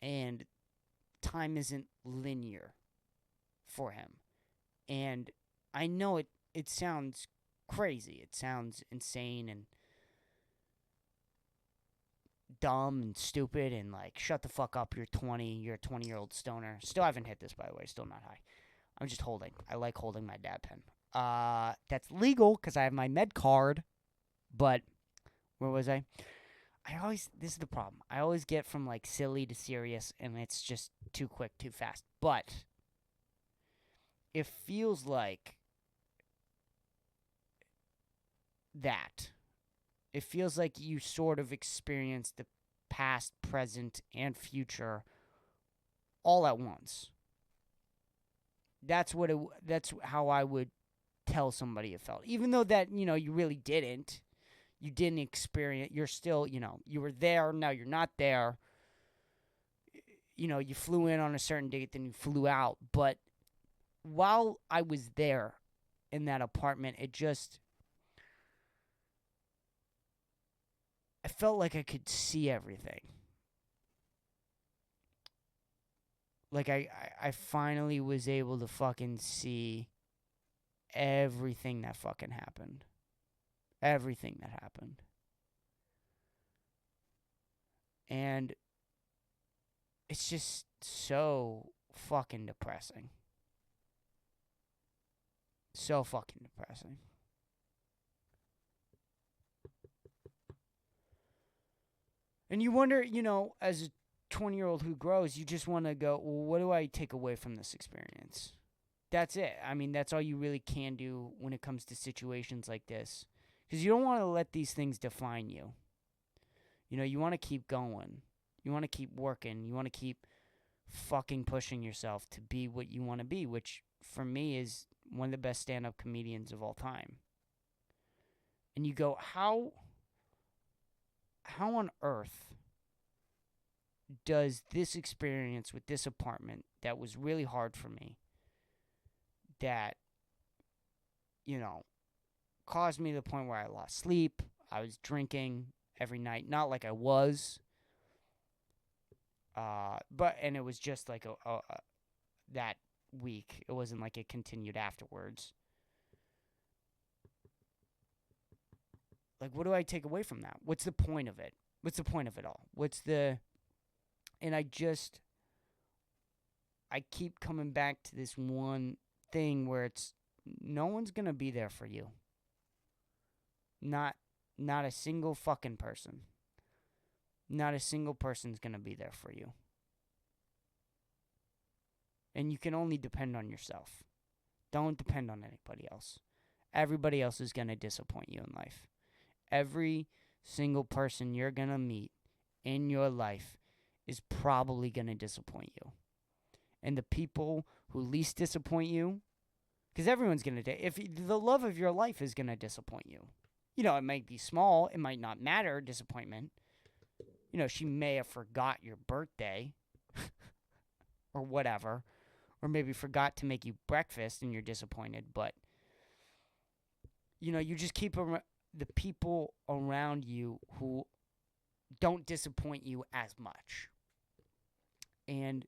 And time isn't linear for him. And I know it sounds crazy. It sounds insane and dumb and stupid and like, shut the fuck up, you're 20, you're a 20-year-old stoner. Still haven't hit this, by the way, still not high. I'm just holding. I like holding my dab pen. That's legal because I have my med card, but where was I? This is the problem. I always get from like silly to serious, and it's just too quick, too fast. But it feels like that. It feels like you sort of experience the past, present, and future all at once. That's how I would tell somebody it felt. Even though that, you really didn't. You didn't experience, you're still, you were there, now you're not there. You flew in on a certain date, then you flew out. But while I was there in that apartment, I felt like I could see everything. Like I finally was able to fucking see everything that fucking happened. Everything that happened. And it's just so fucking depressing. So fucking depressing. And you wonder, as a 20-year-old who grows, you just want to go, well, what do I take away from this experience? That's it. I mean, that's all you really can do when it comes to situations like this. Because you don't want to let these things define you. You want to keep going. You want to keep working. You want to keep fucking pushing yourself to be what you want to be, which for me is one of the best stand-up comedians of all time. And you go, how on earth does this experience with this apartment that was really hard for me, that, caused me to the point where I lost sleep, I was drinking every night, not like I was, and it was just like that week. It wasn't like it continued afterwards. Like, what do I take away from that? What's the point of it? What's the point of it all? And I keep coming back to this one thing where it's, no one's gonna be there for you. Not a single fucking person. Not a single person's gonna be there for you. And you can only depend on yourself. Don't depend on anybody else. Everybody else is gonna disappoint you in life. Every single person you're gonna meet in your life is probably gonna disappoint you. And the people who least disappoint you, because everyone's gonna, if the love of your life is gonna disappoint you. It might be small, it might not matter, disappointment. She may have forgot your birthday or whatever, or maybe forgot to make you breakfast and you're disappointed, but you just keep the people around you who don't disappoint you as much. And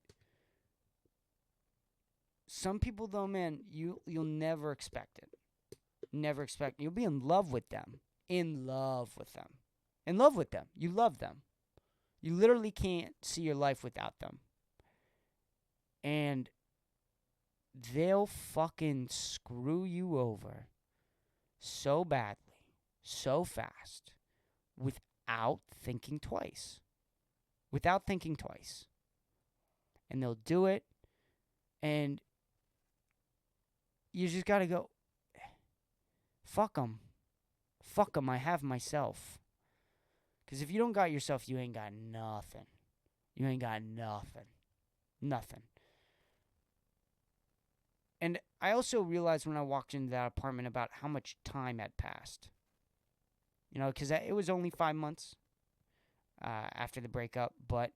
some people, though, man, you'll never expect it. Never expect. You'll be in love with them. In love with them. In love with them. You love them. You literally can't see your life without them. And they'll fucking screw you over so badly, so fast, without thinking twice. Without thinking twice. And they'll do it, and you just gotta go, fuck them. Fuck them, I have myself. Because if you don't got yourself, you ain't got nothing. You ain't got nothing. Nothing. And I also realized when I walked into that apartment about how much time had passed. Because it was only 5 months. after the breakup. But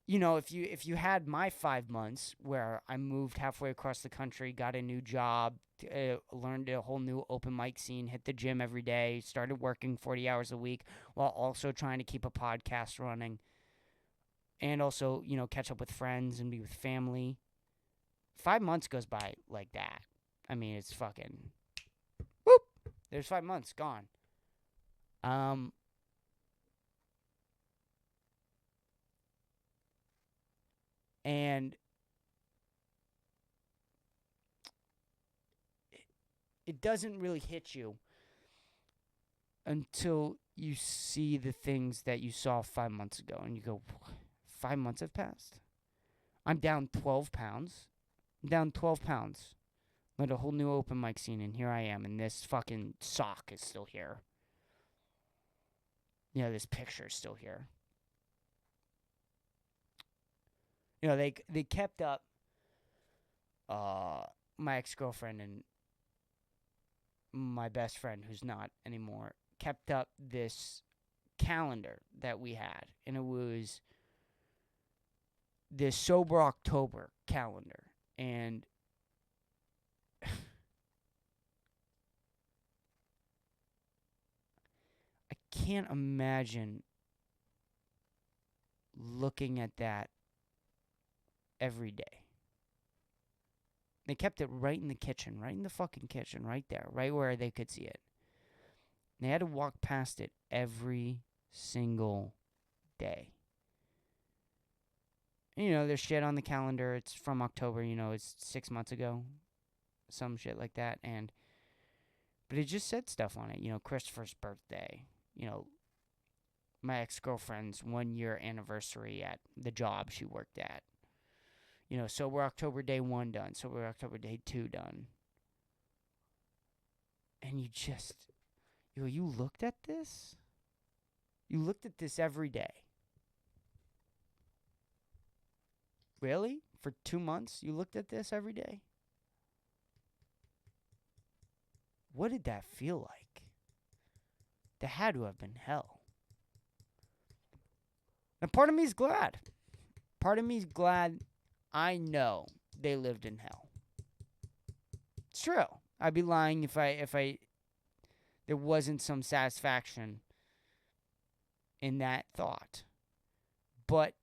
if you had my 5 months where I moved halfway across the country, got a new job, learned a whole new open mic scene, hit the gym every day, started working 40 hours a week while also trying to keep a podcast running, and also catch up with friends and be with family. 5 months goes by like that. I mean, it's fucking whoop. There's 5 months gone. And it doesn't really hit you until you see the things that you saw 5 months ago, and you go, 5 months have passed? I'm down 12 pounds. I'm down 12 pounds. Let a whole new open mic scene, and here I am, and this fucking sock is still here. This picture is still here. They kept up my ex-girlfriend and my best friend, who's not anymore, kept up this calendar that we had, and it was this Sober October calendar, and I can't imagine looking at that every day. They kept it right in the kitchen, right in the fucking kitchen, right there, right where they could see it. And they had to walk past it every single day. And, there's shit on the calendar. It's from October, it's 6 months ago. Some shit like that. But it just said stuff on it. Christopher's birthday. My ex-girlfriend's 1-year anniversary at the job she worked at. So we're October day 1 done. So we're October day 2 done. And you looked at this? You looked at this every day. Really? For 2 months, you looked at this every day? What did that feel like? That had to have been hell. And part of me's glad. Part of me's glad I know they lived in hell. It's true. I'd be lying if I there wasn't some satisfaction in that thought. But,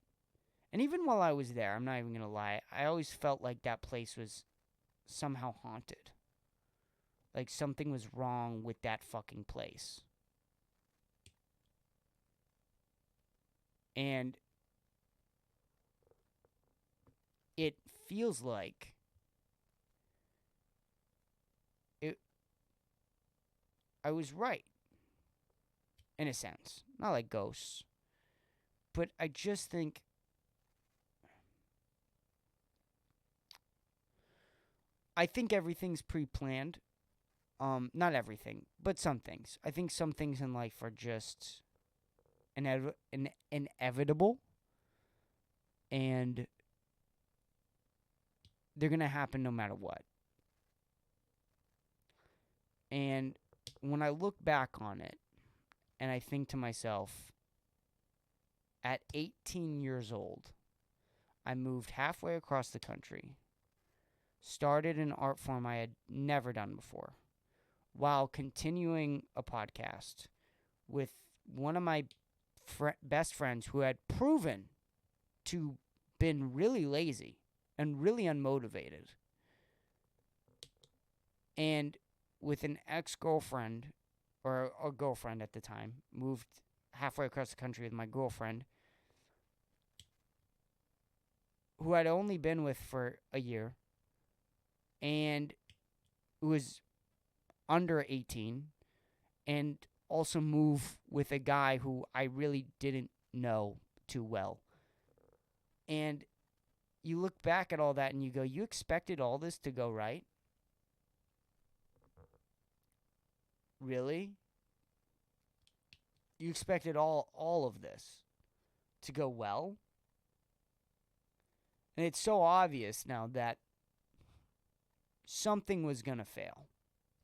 and even while I was there, I'm not even going to lie, I always felt like that place was somehow haunted. Like something was wrong with that fucking place. And it feels like I was right, in a sense. Not like ghosts. But I just think everything's pre-planned. Not everything, but some things. I think some things in life are just inevitable. And they're going to happen no matter what. And when I look back on it, and I think to myself, at 18 years old, I moved halfway across the country, started an art form I had never done before, while continuing a podcast with one of my best friends who had proven to been really lazy and really unmotivated. And with an ex-girlfriend, or a girlfriend at the time, moved halfway across the country with my girlfriend, who I'd only been with for a year, and was under 18, and also move with a guy who I really didn't know too well. And you look back at all that and you go, you expected all this to go right? Really? You expected all of this to go well? And it's so obvious now that something was going to fail.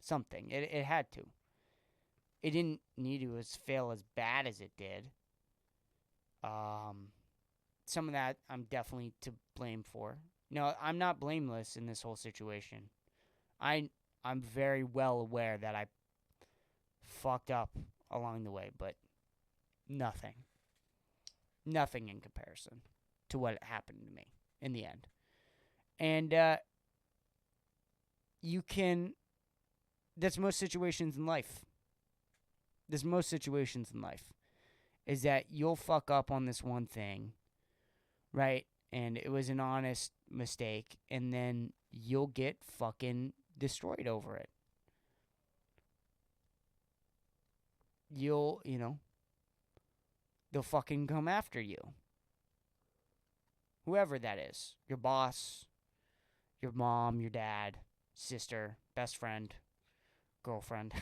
Something. It had to. it didn't need to fail as bad as it did. Some of that I'm definitely to blame for. No, I'm not blameless in this whole situation. I'm very well aware that I fucked up along the way, but nothing in comparison to what happened to me in the end. And you can. That's most situations in life. Is that you'll fuck up on this one thing, right? And it was an honest mistake, and then you'll get fucking destroyed over it. They'll fucking come after you. Whoever that is. Your boss, your mom, your dad, sister, best friend, girlfriend.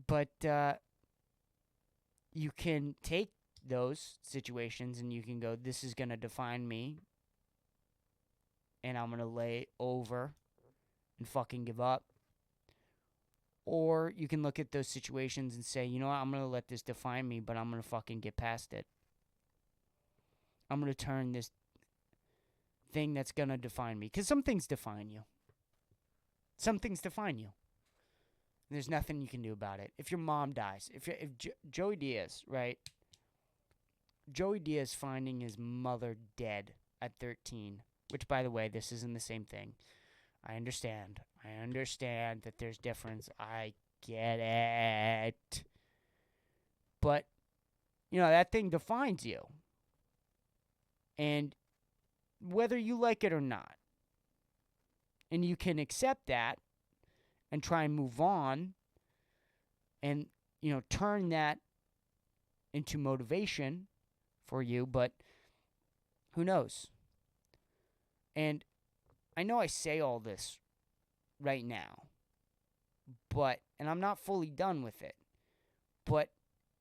But you can take those situations and you can go, this is going to define me. And I'm going to lay over and fucking give up. Or you can look at those situations and say, you know what, I'm going to let this define me, but I'm going to fucking get past it. I'm going to turn this thing that's going to define me. Because some things define you. There's nothing you can do about it. If your mom dies, if Joey Diaz, right? Joey Diaz finding his mother dead at 13, which, by the way, this isn't the same thing. I understand that there's difference. I get it. But, that thing defines you. And whether you like it or not, and you can accept that and try and move on and, turn that into motivation for you, but who knows? And I know I say all this right now, and I'm not fully done with it, but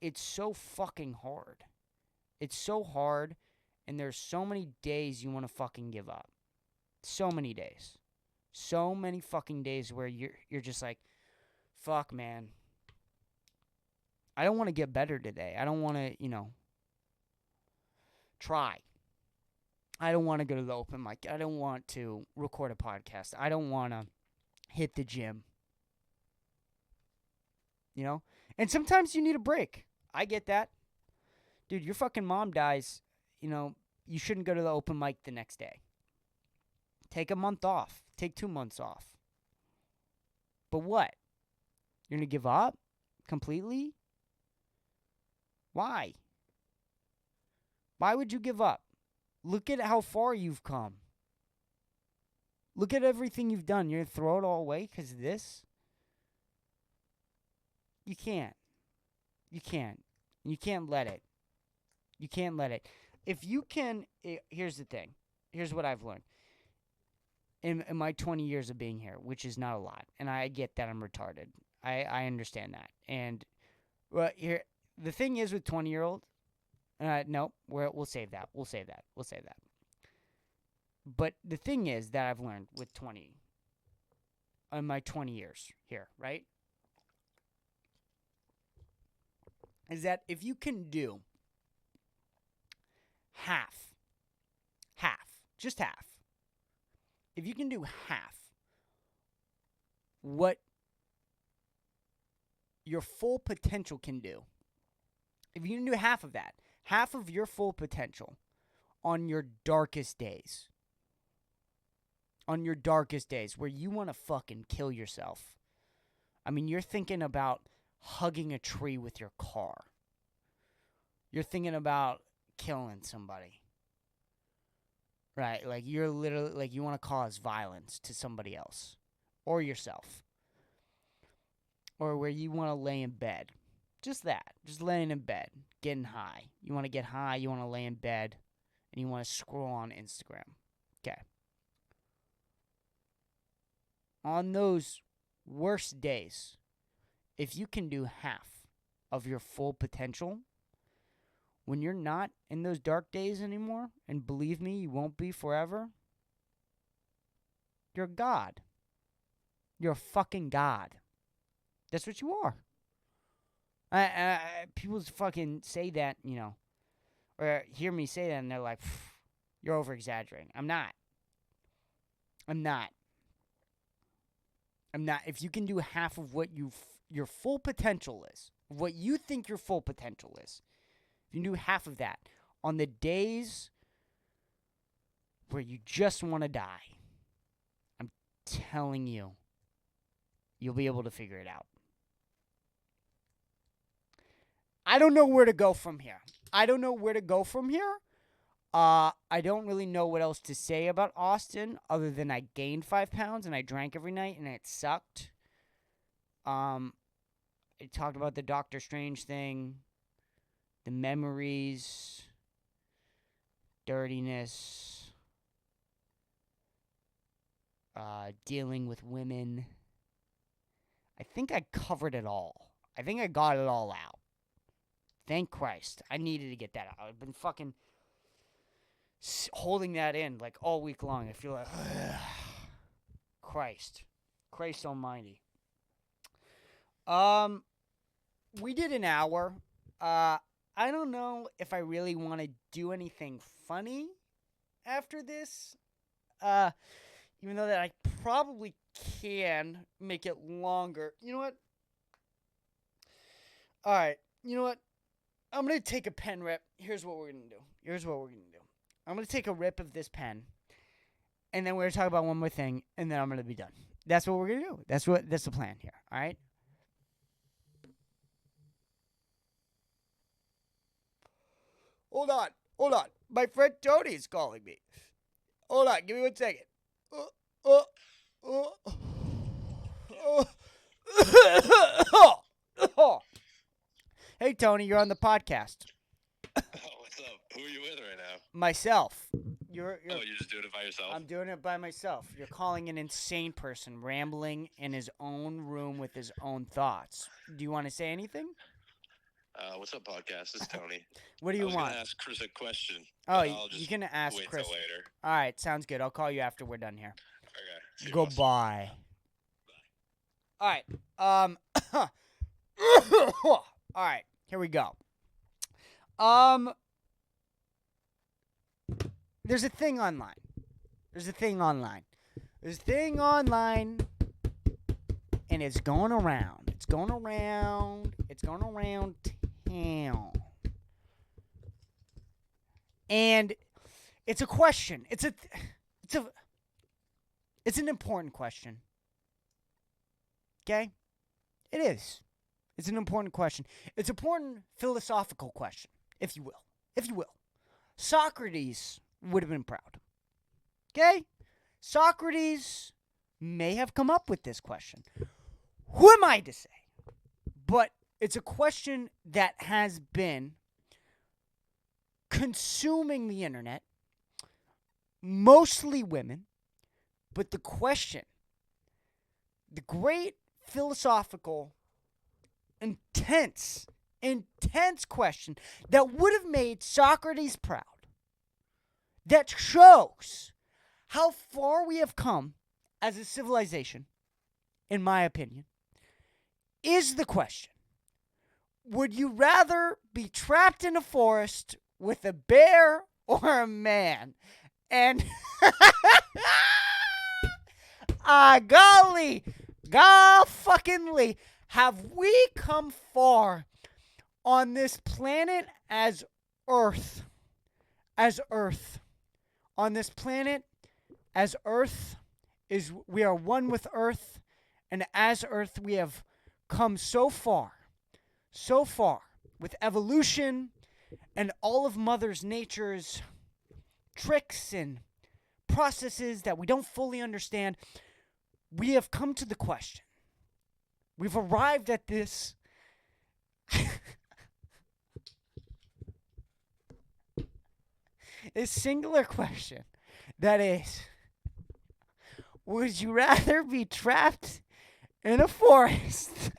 it's so fucking hard. It's so hard, and there's so many days you want to fucking give up. So many days. So many fucking days where you're just like, fuck, man. I don't want to get better today. I don't want to, try. I don't want to go to the open mic. I don't want to record a podcast. I don't want to hit the gym. And sometimes you need a break. I get that. Dude, your fucking mom dies, you shouldn't go to the open mic the next day. Take a month off. Take 2 months off. But what? You're going to give up completely? Why? Why would you give up? Look at how far you've come. Look at everything you've done. You're going to throw it all away because of this? You can't. You can't. You can't let it. You can't let it. If you can, here's the thing. Here's what I've learned. In my 20 years of being here, which is not a lot, and I get that I'm retarded. I understand that. And here, the thing is with 20-year-old, no, we'll save that. We'll save that. But the thing is that I've learned with in my 20 years here, right, is that if you can do just half, if you can do half what your full potential can do, if you can do half of that, half of your full potential on your darkest days, where you want to fucking kill yourself. I mean, you're thinking about hugging a tree with your car. You're thinking about killing somebody. Right, like you're literally, like you want to cause violence to somebody else or yourself. Or where you want to lay in bed. Just that, just laying in bed, getting high. You want to get high, you want to lay in bed, and you want to scroll on Instagram. Okay. On those worst days, if you can do half of your full potential, when you're not in those dark days anymore, and believe me, you won't be forever, You're a god. You're a fucking god. That's what you are. People fucking say that, or hear me say that, and they're like, you're over-exaggerating. I'm not. If you can do half of what your full potential is, what you think your full potential is, if you can do half of that on the days where you just want to die, I'm telling you, you'll be able to figure it out. I don't know where to go from here. I don't really know what else to say about Austin other than I gained 5 pounds and I drank every night and it sucked. I talked about the Doctor Strange thing, the memories, dirtiness, dealing with women. I think I covered it all. I think I got it all out. Thank Christ. I needed to get that out. I've been fucking holding that in like all week long. I feel like, Christ almighty. We did an hour. I don't know if I really want to do anything funny after this. Even though that I probably can make it longer. You know what? All right. You know what? I'm going to take a pen rip. Here's what we're going to do. I'm going to take a rip of this pen, and then we're going to talk about one more thing, and then I'm going to be done. That's what we're going to do. That's the plan here, all right? Hold on. My friend Tony is calling me. Hold on. Give me 1 second. Hey, Tony, you're on the podcast. Oh, what's up? Who are you with right now? Myself. You're just doing it by yourself? I'm doing it by myself. You're calling an insane person rambling in his own room with his own thoughts. Do you want to say anything? What's up, podcast? This is Tony. What do you want? I was going to ask Chris a question. Oh, you can ask wait Chris. Till later. All right, sounds good. I'll call you after we're done here. Okay. Goodbye. All right. All right. Here we go. There's a thing online. And it's going around. It's going around town. And it's a question. It's an important question. Okay? It is. It's an important question. It's an important philosophical question, if you will. Socrates would have been proud. Okay? Socrates may have come up with this question. Who am I to say? But it's a question that has been consuming the internet, mostly women, but the question, the great philosophical, intense question that would have made Socrates proud, that shows how far we have come as a civilization, in my opinion, is the question: would you rather be trapped in a forest with a bear or a man? And golly, fuckingly, have we come far on this planet as Earth? On this planet, as Earth, we are one with Earth, and as Earth we have come so far with evolution and all of Mother Nature's tricks and processes that we don't fully understand. We have come to the question. We've arrived at this this singular question that is, would you rather be trapped in a forest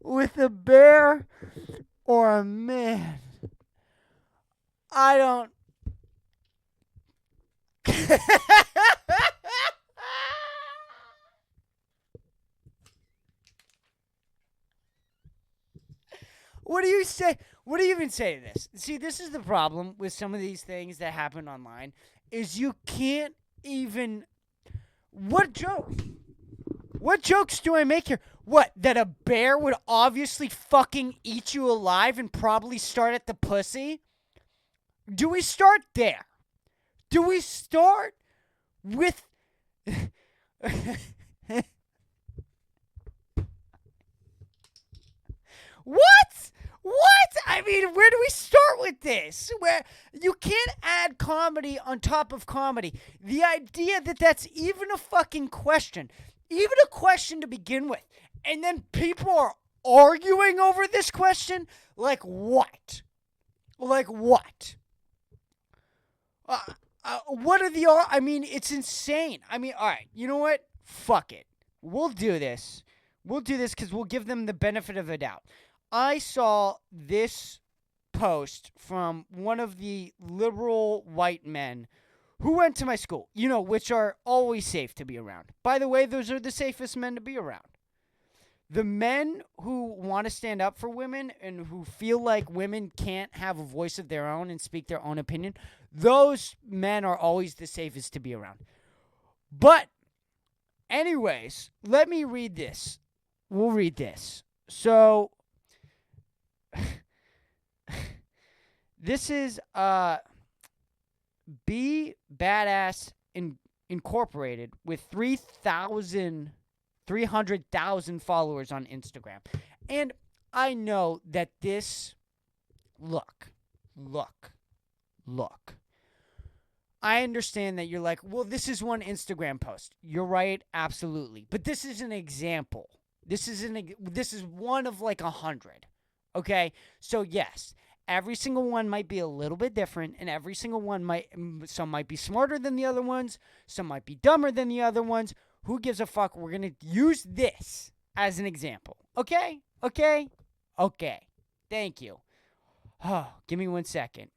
with a bear or a man? I don't What do you say? What do you even say to this? See, this is the problem with some of these things that happen online is you can't even what jokes? What jokes do I make here? What, that a bear would obviously fucking eat you alive and probably start at the pussy? Do we start there? Do we start with What? What? I mean, where do we start with this? Where you can't add comedy on top of comedy. The idea that that's even a fucking question, even a question to begin with, and then people are arguing over this question? Like what? Like what? What are the... I mean, it's insane. I mean, all right, you know what? Fuck it. We'll do this. We'll do this because we'll give them the benefit of the doubt. I saw this post from one of the liberal white men who went to my school, you know, which are always safe to be around. By the way, those are the safest men to be around. The men who want to stand up for women and who feel like women can't have a voice of their own and speak their own opinion, those men are always the safest to be around. But, anyways, let me read this. We'll read this. So, this is Be Badass Incorporated with 300,000 followers on Instagram. And I know that this... Look. I understand that you're like, well, this is one Instagram post. You're right, absolutely. But this is an example. This is one of like 100. Okay? So yes, every single one might be a little bit different, and every single one some might be smarter than the other ones, some might be dumber than the other ones. Who gives a fuck? We're going to use this as an example. Okay? Thank you. Oh, give me 1 second.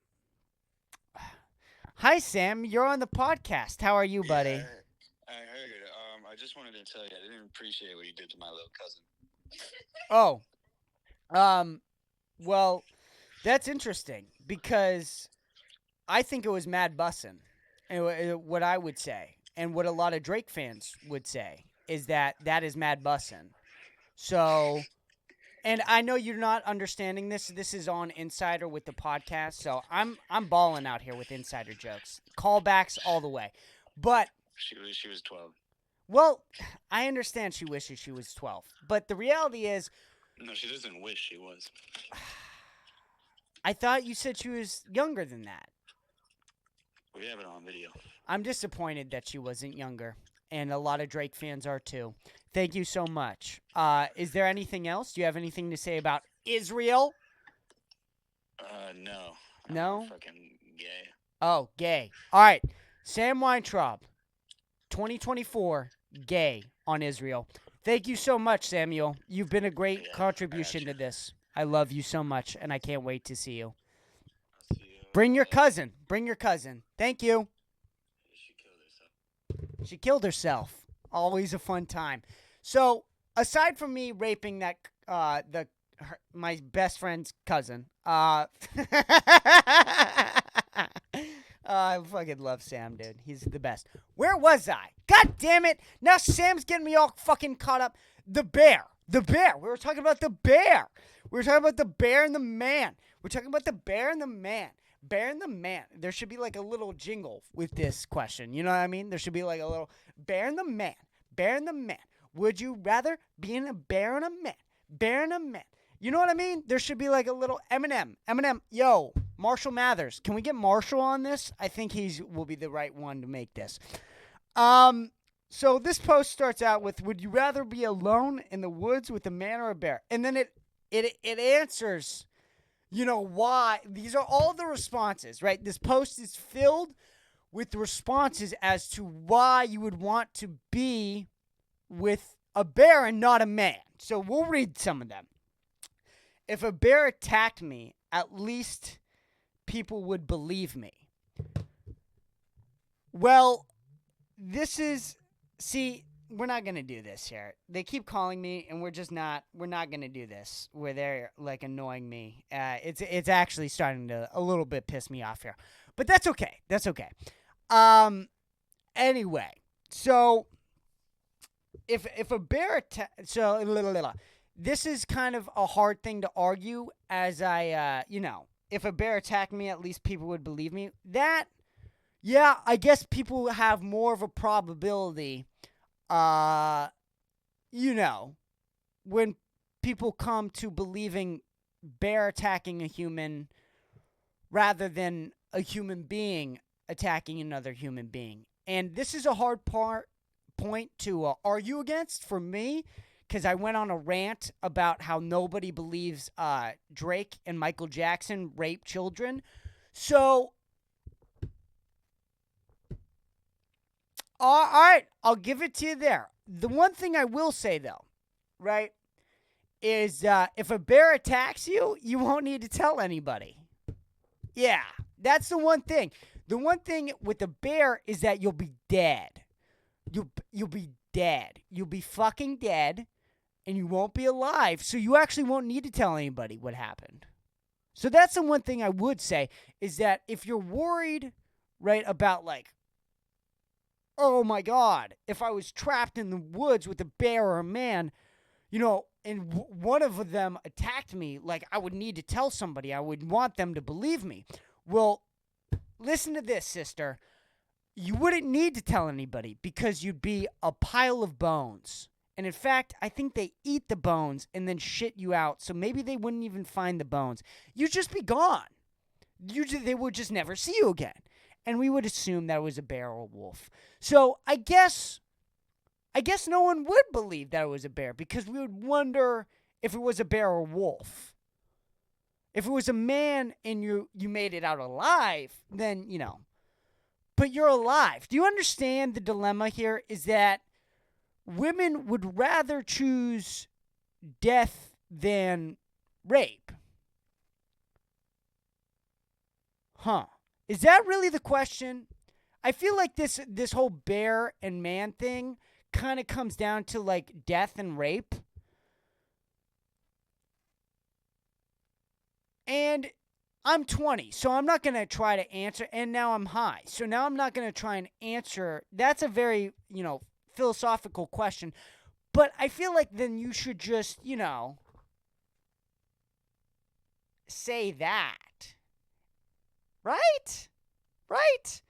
Hi, Sam. You're on the podcast. How are you, buddy? Yeah, I heard it. I just wanted to tell you, I didn't appreciate what you did to my little cousin. Well, that's interesting because I think it was mad bussin'. What I would say, and what a lot of Drake fans would say, is that is mad bussin'. So, and I know you're not understanding this. This is on Insider with the podcast, so I'm balling out here with Insider jokes, callbacks all the way. But she was 12. Well, I understand she wishes she was 12, but the reality is, no, she doesn't wish she was. I thought you said she was younger than that. We have it on video. I'm disappointed that she wasn't younger, and a lot of Drake fans are too. Thank you so much. Is there anything else? Do you have anything to say about Israel? No. No? I'm fucking gay. Oh, gay. All right. Sam Weintraub, 2024, gay on Israel. Thank you so much, Samuel. You've been a great contribution to this. I love you so much, and I can't wait to see you. I'll see you. Bring your cousin. Thank you. She killed herself. Always a fun time. So, aside from me raping that my best friend's cousin, I fucking love Sam, dude. He's the best. Where was I? God damn it! Now Sam's getting me all fucking caught up. The bear. We were talking about the bear. We were talking about the bear and the man. Bear and the man. There should be like a little jingle with this question. You know what I mean? There should be like a little bear and the man. Would you rather be in a bear and a man? You know what I mean? There should be like a little Eminem. Yo, Marshall Mathers. Can we get Marshall on this? I think will be the right one to make this. So this post starts out with, would you rather be alone in the woods with a man or a bear? And then it answers, you know, why. These are all the responses, right? This post is filled with responses as to why you would want to be with a bear and not a man. So we'll read some of them. If a bear attacked me, at least people would believe me. Well, this is, see, we're not going to do this here. They keep calling me, and we're not going to do this where they're, like, annoying me. It's actually starting to a little bit piss me off here. But that's okay. That's okay. Anyway, so if a bear this is kind of a hard thing to argue as if a bear attacked me, at least people would believe me. Yeah, I guess people have more of a probability, when people come to believing bear attacking a human rather than a human being attacking another human being. And this is a hard point to argue against for me, because I went on a rant about how nobody believes Drake and Michael Jackson raped children. So, all right, I'll give it to you there. The one thing I will say, though, right, is if a bear attacks you, you won't need to tell anybody. Yeah, that's the one thing. The one thing with a bear is that you'll be dead. You'll be dead. You'll be fucking dead, and you won't be alive, so you actually won't need to tell anybody what happened. So that's the one thing I would say, is that if you're worried, right, about, like, oh my God, if I was trapped in the woods with a bear or a man, and one of them attacked me, like, I would need to tell somebody. I would want them to believe me. Well, listen to this, sister. You wouldn't need to tell anybody because you'd be a pile of bones. And in fact, I think they eat the bones and then shit you out, so maybe they wouldn't even find the bones. You'd just be gone. They would just never see you again. And we would assume that it was a bear or a wolf. So I guess no one would believe that it was a bear, because we would wonder if it was a bear or a wolf. If it was a man and you made it out alive, then, but you're alive. Do you understand the dilemma here? Is that women would rather choose death than rape. Huh. Is that really the question? I feel like this whole bear and man thing kind of comes down to, like, death and rape. And I'm 20, so I'm not going to try to answer. And now I'm high, so now I'm not going to try and answer. That's a very, philosophical question. But I feel like then you should just, say that. Right? Right?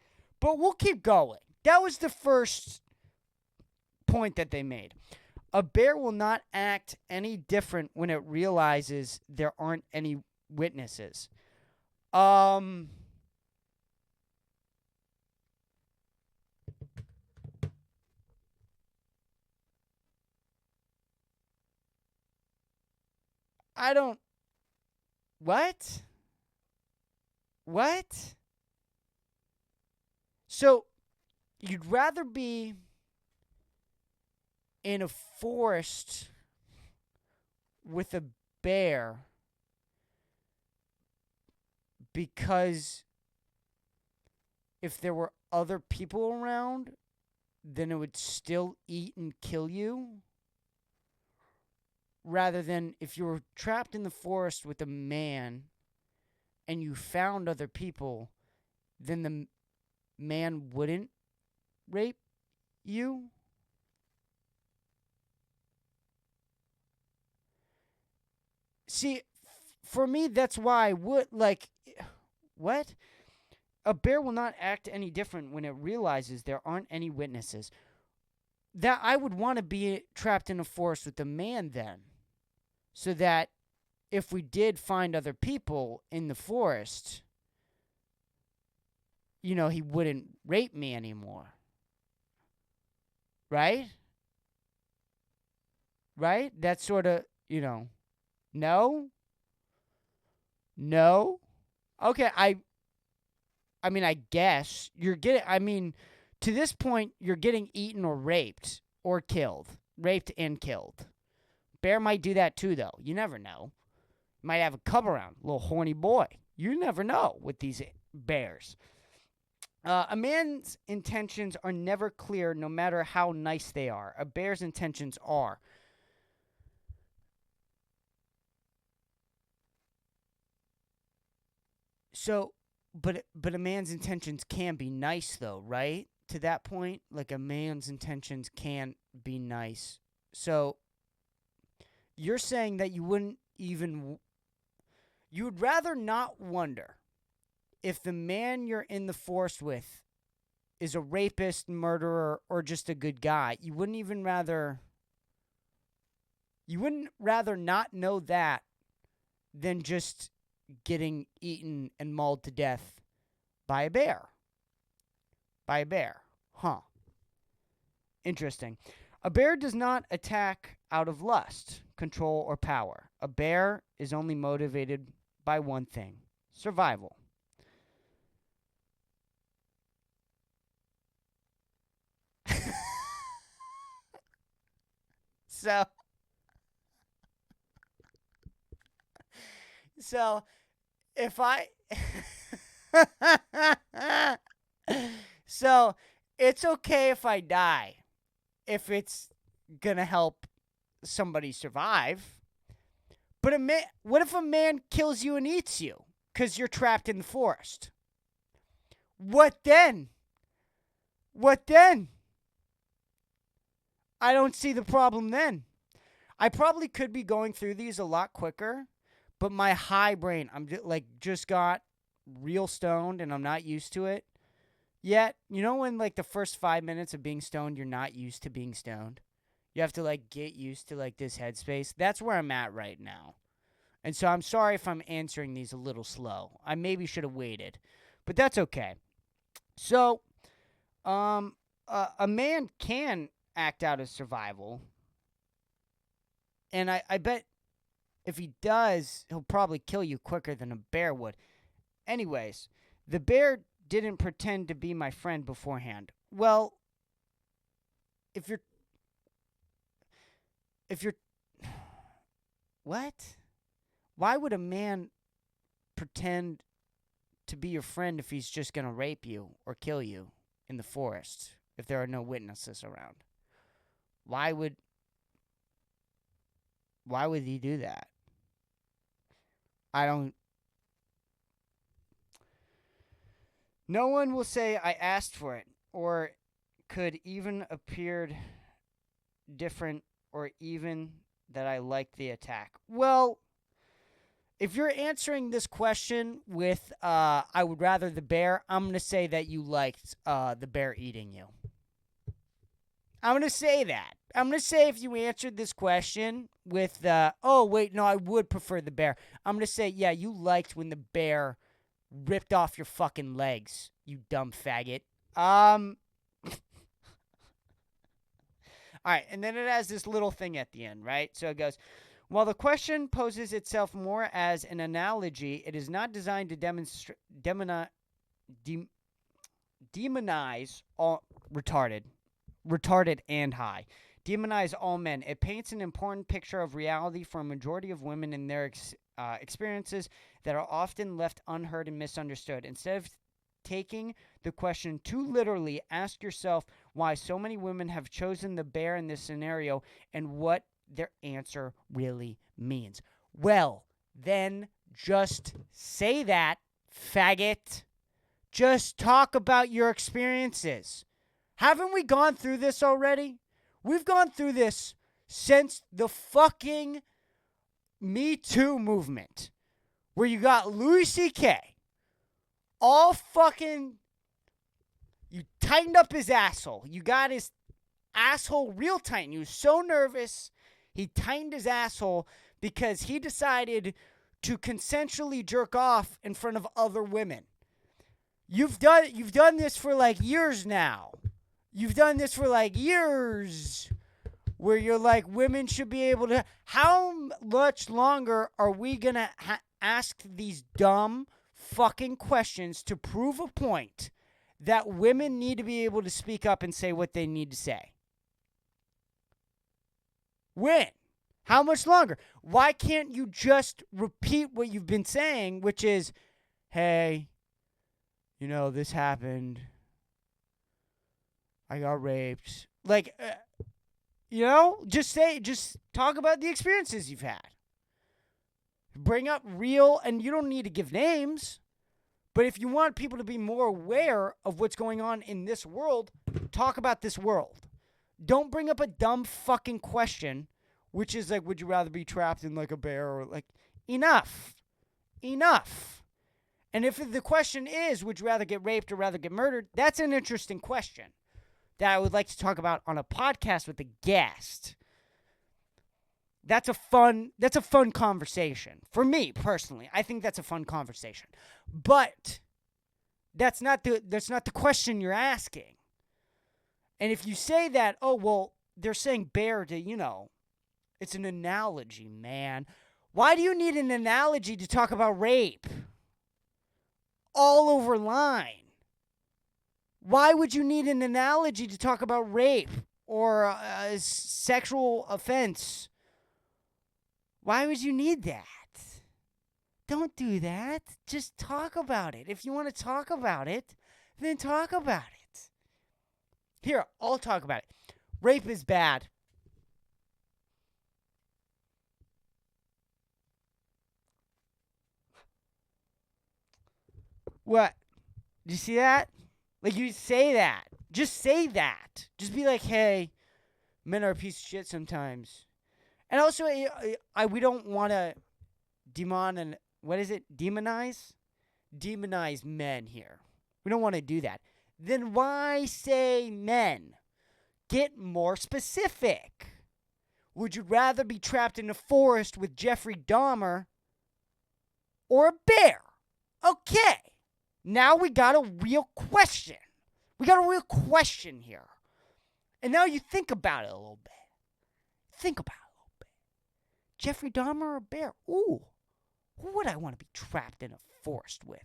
But we'll keep going. That was the first point that they made. A bear will not act any different when it realizes there aren't any witnesses. I don't. What? What? So, you'd rather be in a forest with a bear because if there were other people around, then it would still eat and kill you, rather than if you were trapped in the forest with a man and you found other people, then the man wouldn't rape you? See, for me, that's why I would, like, what? A bear will not act any different when it realizes there aren't any witnesses. That I would want to be trapped in a forest with a man then, so that if we did find other people in the forest, he wouldn't rape me anymore. Right? Right? That's sort of, no? No? Okay, I guess you're getting, to this point, you're getting eaten or raped or killed. Raped and killed. Bear might do that too, though. You never know. Might have a cub around, little horny boy. You never know with these bears. A man's intentions are never clear, no matter how nice they are. A bear's intentions are. So, but a man's intentions can be nice, though, right? To that point, like a man's intentions can be nice. So you're saying that you wouldn't even, you would rather not wonder if the man you're in the forest with is a rapist, murderer, or just a good guy. You wouldn't rather not know that than just getting eaten and mauled to death by a bear. By a bear. Huh. Interesting. A bear does not attack out of lust, control, or power. A bear is only motivated by one thing: survival. So, so if I so it's okay if I die if it's gonna help somebody survive. But what if a man kills you and eats you because you're trapped in the forest? What then? What then? I don't see the problem then. I probably could be going through these a lot quicker, but my high brain, I'm just got real stoned and I'm not used to it yet. You know when like the first 5 minutes of being stoned, you're not used to being stoned? You have to like get used to like this headspace. That's where I'm at right now. And so I'm sorry if I'm answering these a little slow. I maybe should have waited, but that's okay. So, a man can act out of survival, and I bet if he does, he'll probably kill you quicker than a bear would. Anyways, the bear didn't pretend to be my friend beforehand. Well, if you're what? Why would a man pretend to be your friend if he's just going to rape you or kill you in the forest if there are no witnesses around? Why would he do that? I don't. No one will say I asked for it or could even appeared different or even that I liked the attack. Well, if you're answering this question with I would rather the bear, I'm going to say that you liked the bear eating you. I'm going to say that. I'm going to say if you answered this question with, oh, wait, no, I would prefer the bear. I'm going to say, yeah, you liked when the bear ripped off your fucking legs, you dumb faggot. All right, and then it has this little thing at the end, right? So it goes, while the question poses itself more as an analogy, it is not designed to demonize all retarded and high. Demonize all men. It paints an important picture of reality for a majority of women and their experiences that are often left unheard and misunderstood. Instead of taking the question too literally, ask yourself why so many women have chosen the bear in this scenario and what their answer really means. Well, then just say that, faggot. Just talk about your experiences. Haven't we gone through this already? We've gone through this since the fucking Me Too movement, where you got Louis C.K. all fucking, you tightened up his asshole. You got his asshole real tight. And he was so nervous, he tightened his asshole because he decided to consensually jerk off in front of other women. You've done this for like years now. You've done this for like years where you're like, women should be able to. How much longer are we going to ask these dumb fucking questions to prove a point that women need to be able to speak up and say what they need to say? When? How much longer? Why can't you just repeat what you've been saying, which is, hey, this happened. I got raped. Like, just talk about the experiences you've had. Bring up real, and you don't need to give names, but if you want people to be more aware of what's going on in this world, talk about this world. Don't bring up a dumb fucking question, which is like, would you rather be trapped in like a bear or like, enough. And if the question is, would you rather get raped or rather get murdered? That's an interesting question that I would like to talk about on a podcast with a guest. That's a fun conversation. For me, personally, I think that's a fun conversation. But that's not the question you're asking. And if you say that, oh, well, they're saying bear to, it's an analogy, man. Why do you need an analogy to talk about rape? All over line. Why would you need an analogy to talk about rape or a sexual offense? Why would you need that? Don't do that. Just talk about it. If you want to talk about it, then talk about it. Here, I'll talk about it. Rape is bad. What? Did you see that? Like, you say that. Just say that. Just be like, hey, men are a piece of shit sometimes. And also, we don't want to demonize men here. We don't want to do that. Then why say men? Get more specific. Would you rather be trapped in a forest with Jeffrey Dahmer or a bear? Okay. Now we got a real question. We got a real question here. And now you think about it a little bit. Jeffrey Dahmer or a bear? Ooh. Who would I want to be trapped in a forest with?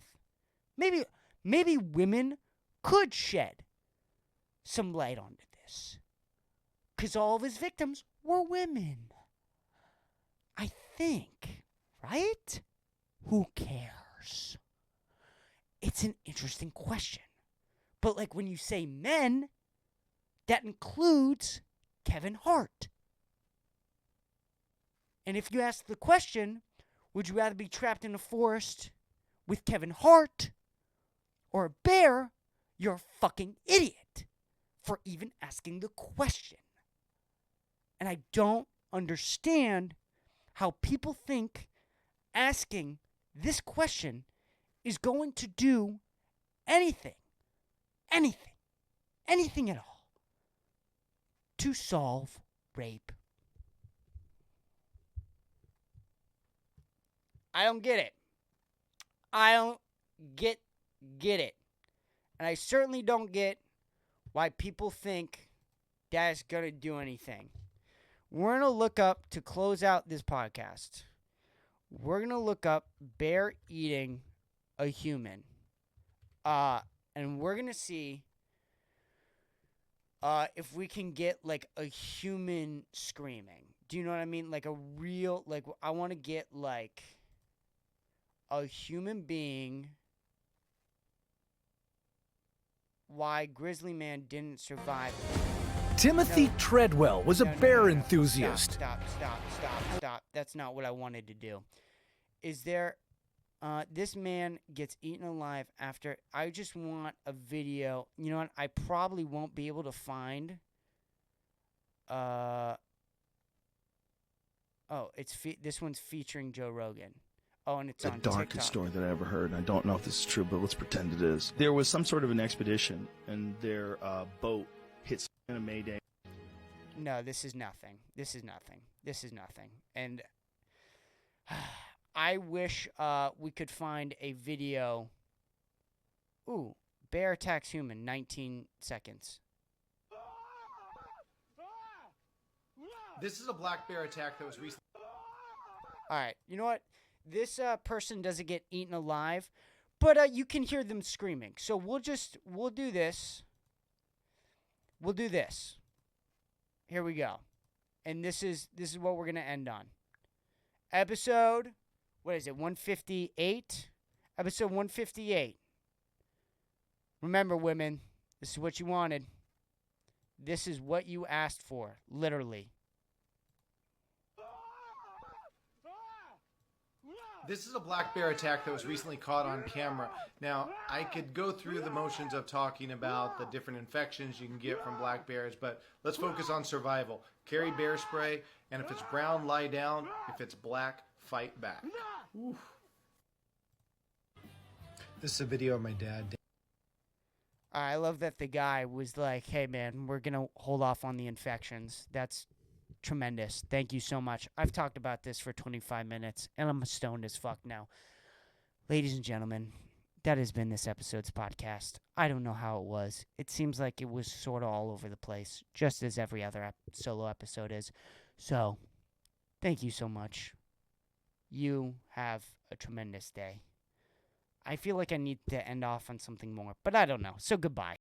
Maybe women could shed some light onto this. Because all of his victims were women. I think. Right? Who cares? It's an interesting question. But like when you say men, that includes Kevin Hart. And if you ask the question, would you rather be trapped in a forest with Kevin Hart or a bear, you're a fucking idiot for even asking the question. And I don't understand how people think asking this question is going to do anything at all to solve rape. I don't get it. I don't get it. And I certainly don't get why people think that's going to do anything. We're going to look up, to close out this podcast, we're going to look up bear eating a human. And we're going to see if we can get, like, a human screaming. Do you know what I mean? Like, a real, like, I want to get, like, a human being, why Grizzly Man didn't survive. Timothy Treadwell was a bear enthusiast. Stop. That's not what I wanted to do. Is there, this man gets eaten alive after, I just want a video. You know what? I probably won't be able to find, this one's featuring Joe Rogan. Oh, and it's on TikTok. The darkest story that I ever heard, and I don't know if this is true, but let's pretend it is. There was some sort of an expedition, and their boat hit in a mayday. No, this is nothing. And I wish we could find a video. Ooh, bear attacks human, 19 seconds. This is a black bear attack that was recently. All right, you know what? This person doesn't get eaten alive, but you can hear them screaming. So we'll do this. We'll do this. Here we go. And this is what we're going to end on. Episode, what is it, 158? Episode 158. Remember, women, this is what you wanted. This is what you asked for, literally. This is a black bear attack that was recently caught on camera. Now, I could go through the motions of talking about the different infections you can get from black bears, but let's focus on survival. Carry bear spray, and if it's brown, lie down. If it's black, fight back. Oof. This is a video of my dad. I love that the guy was like, hey, man, we're going to hold off on the infections. That's tremendous. Thank you so much. I've talked about this for 25 minutes, and I'm stoned as fuck now. Ladies and gentlemen, that has been this episode's podcast. I don't know how it was. It seems like it was sort of all over the place, just as every other solo episode is. So, thank you so much. You have a tremendous day. I feel like I need to end off on something more, but I don't know. So, goodbye.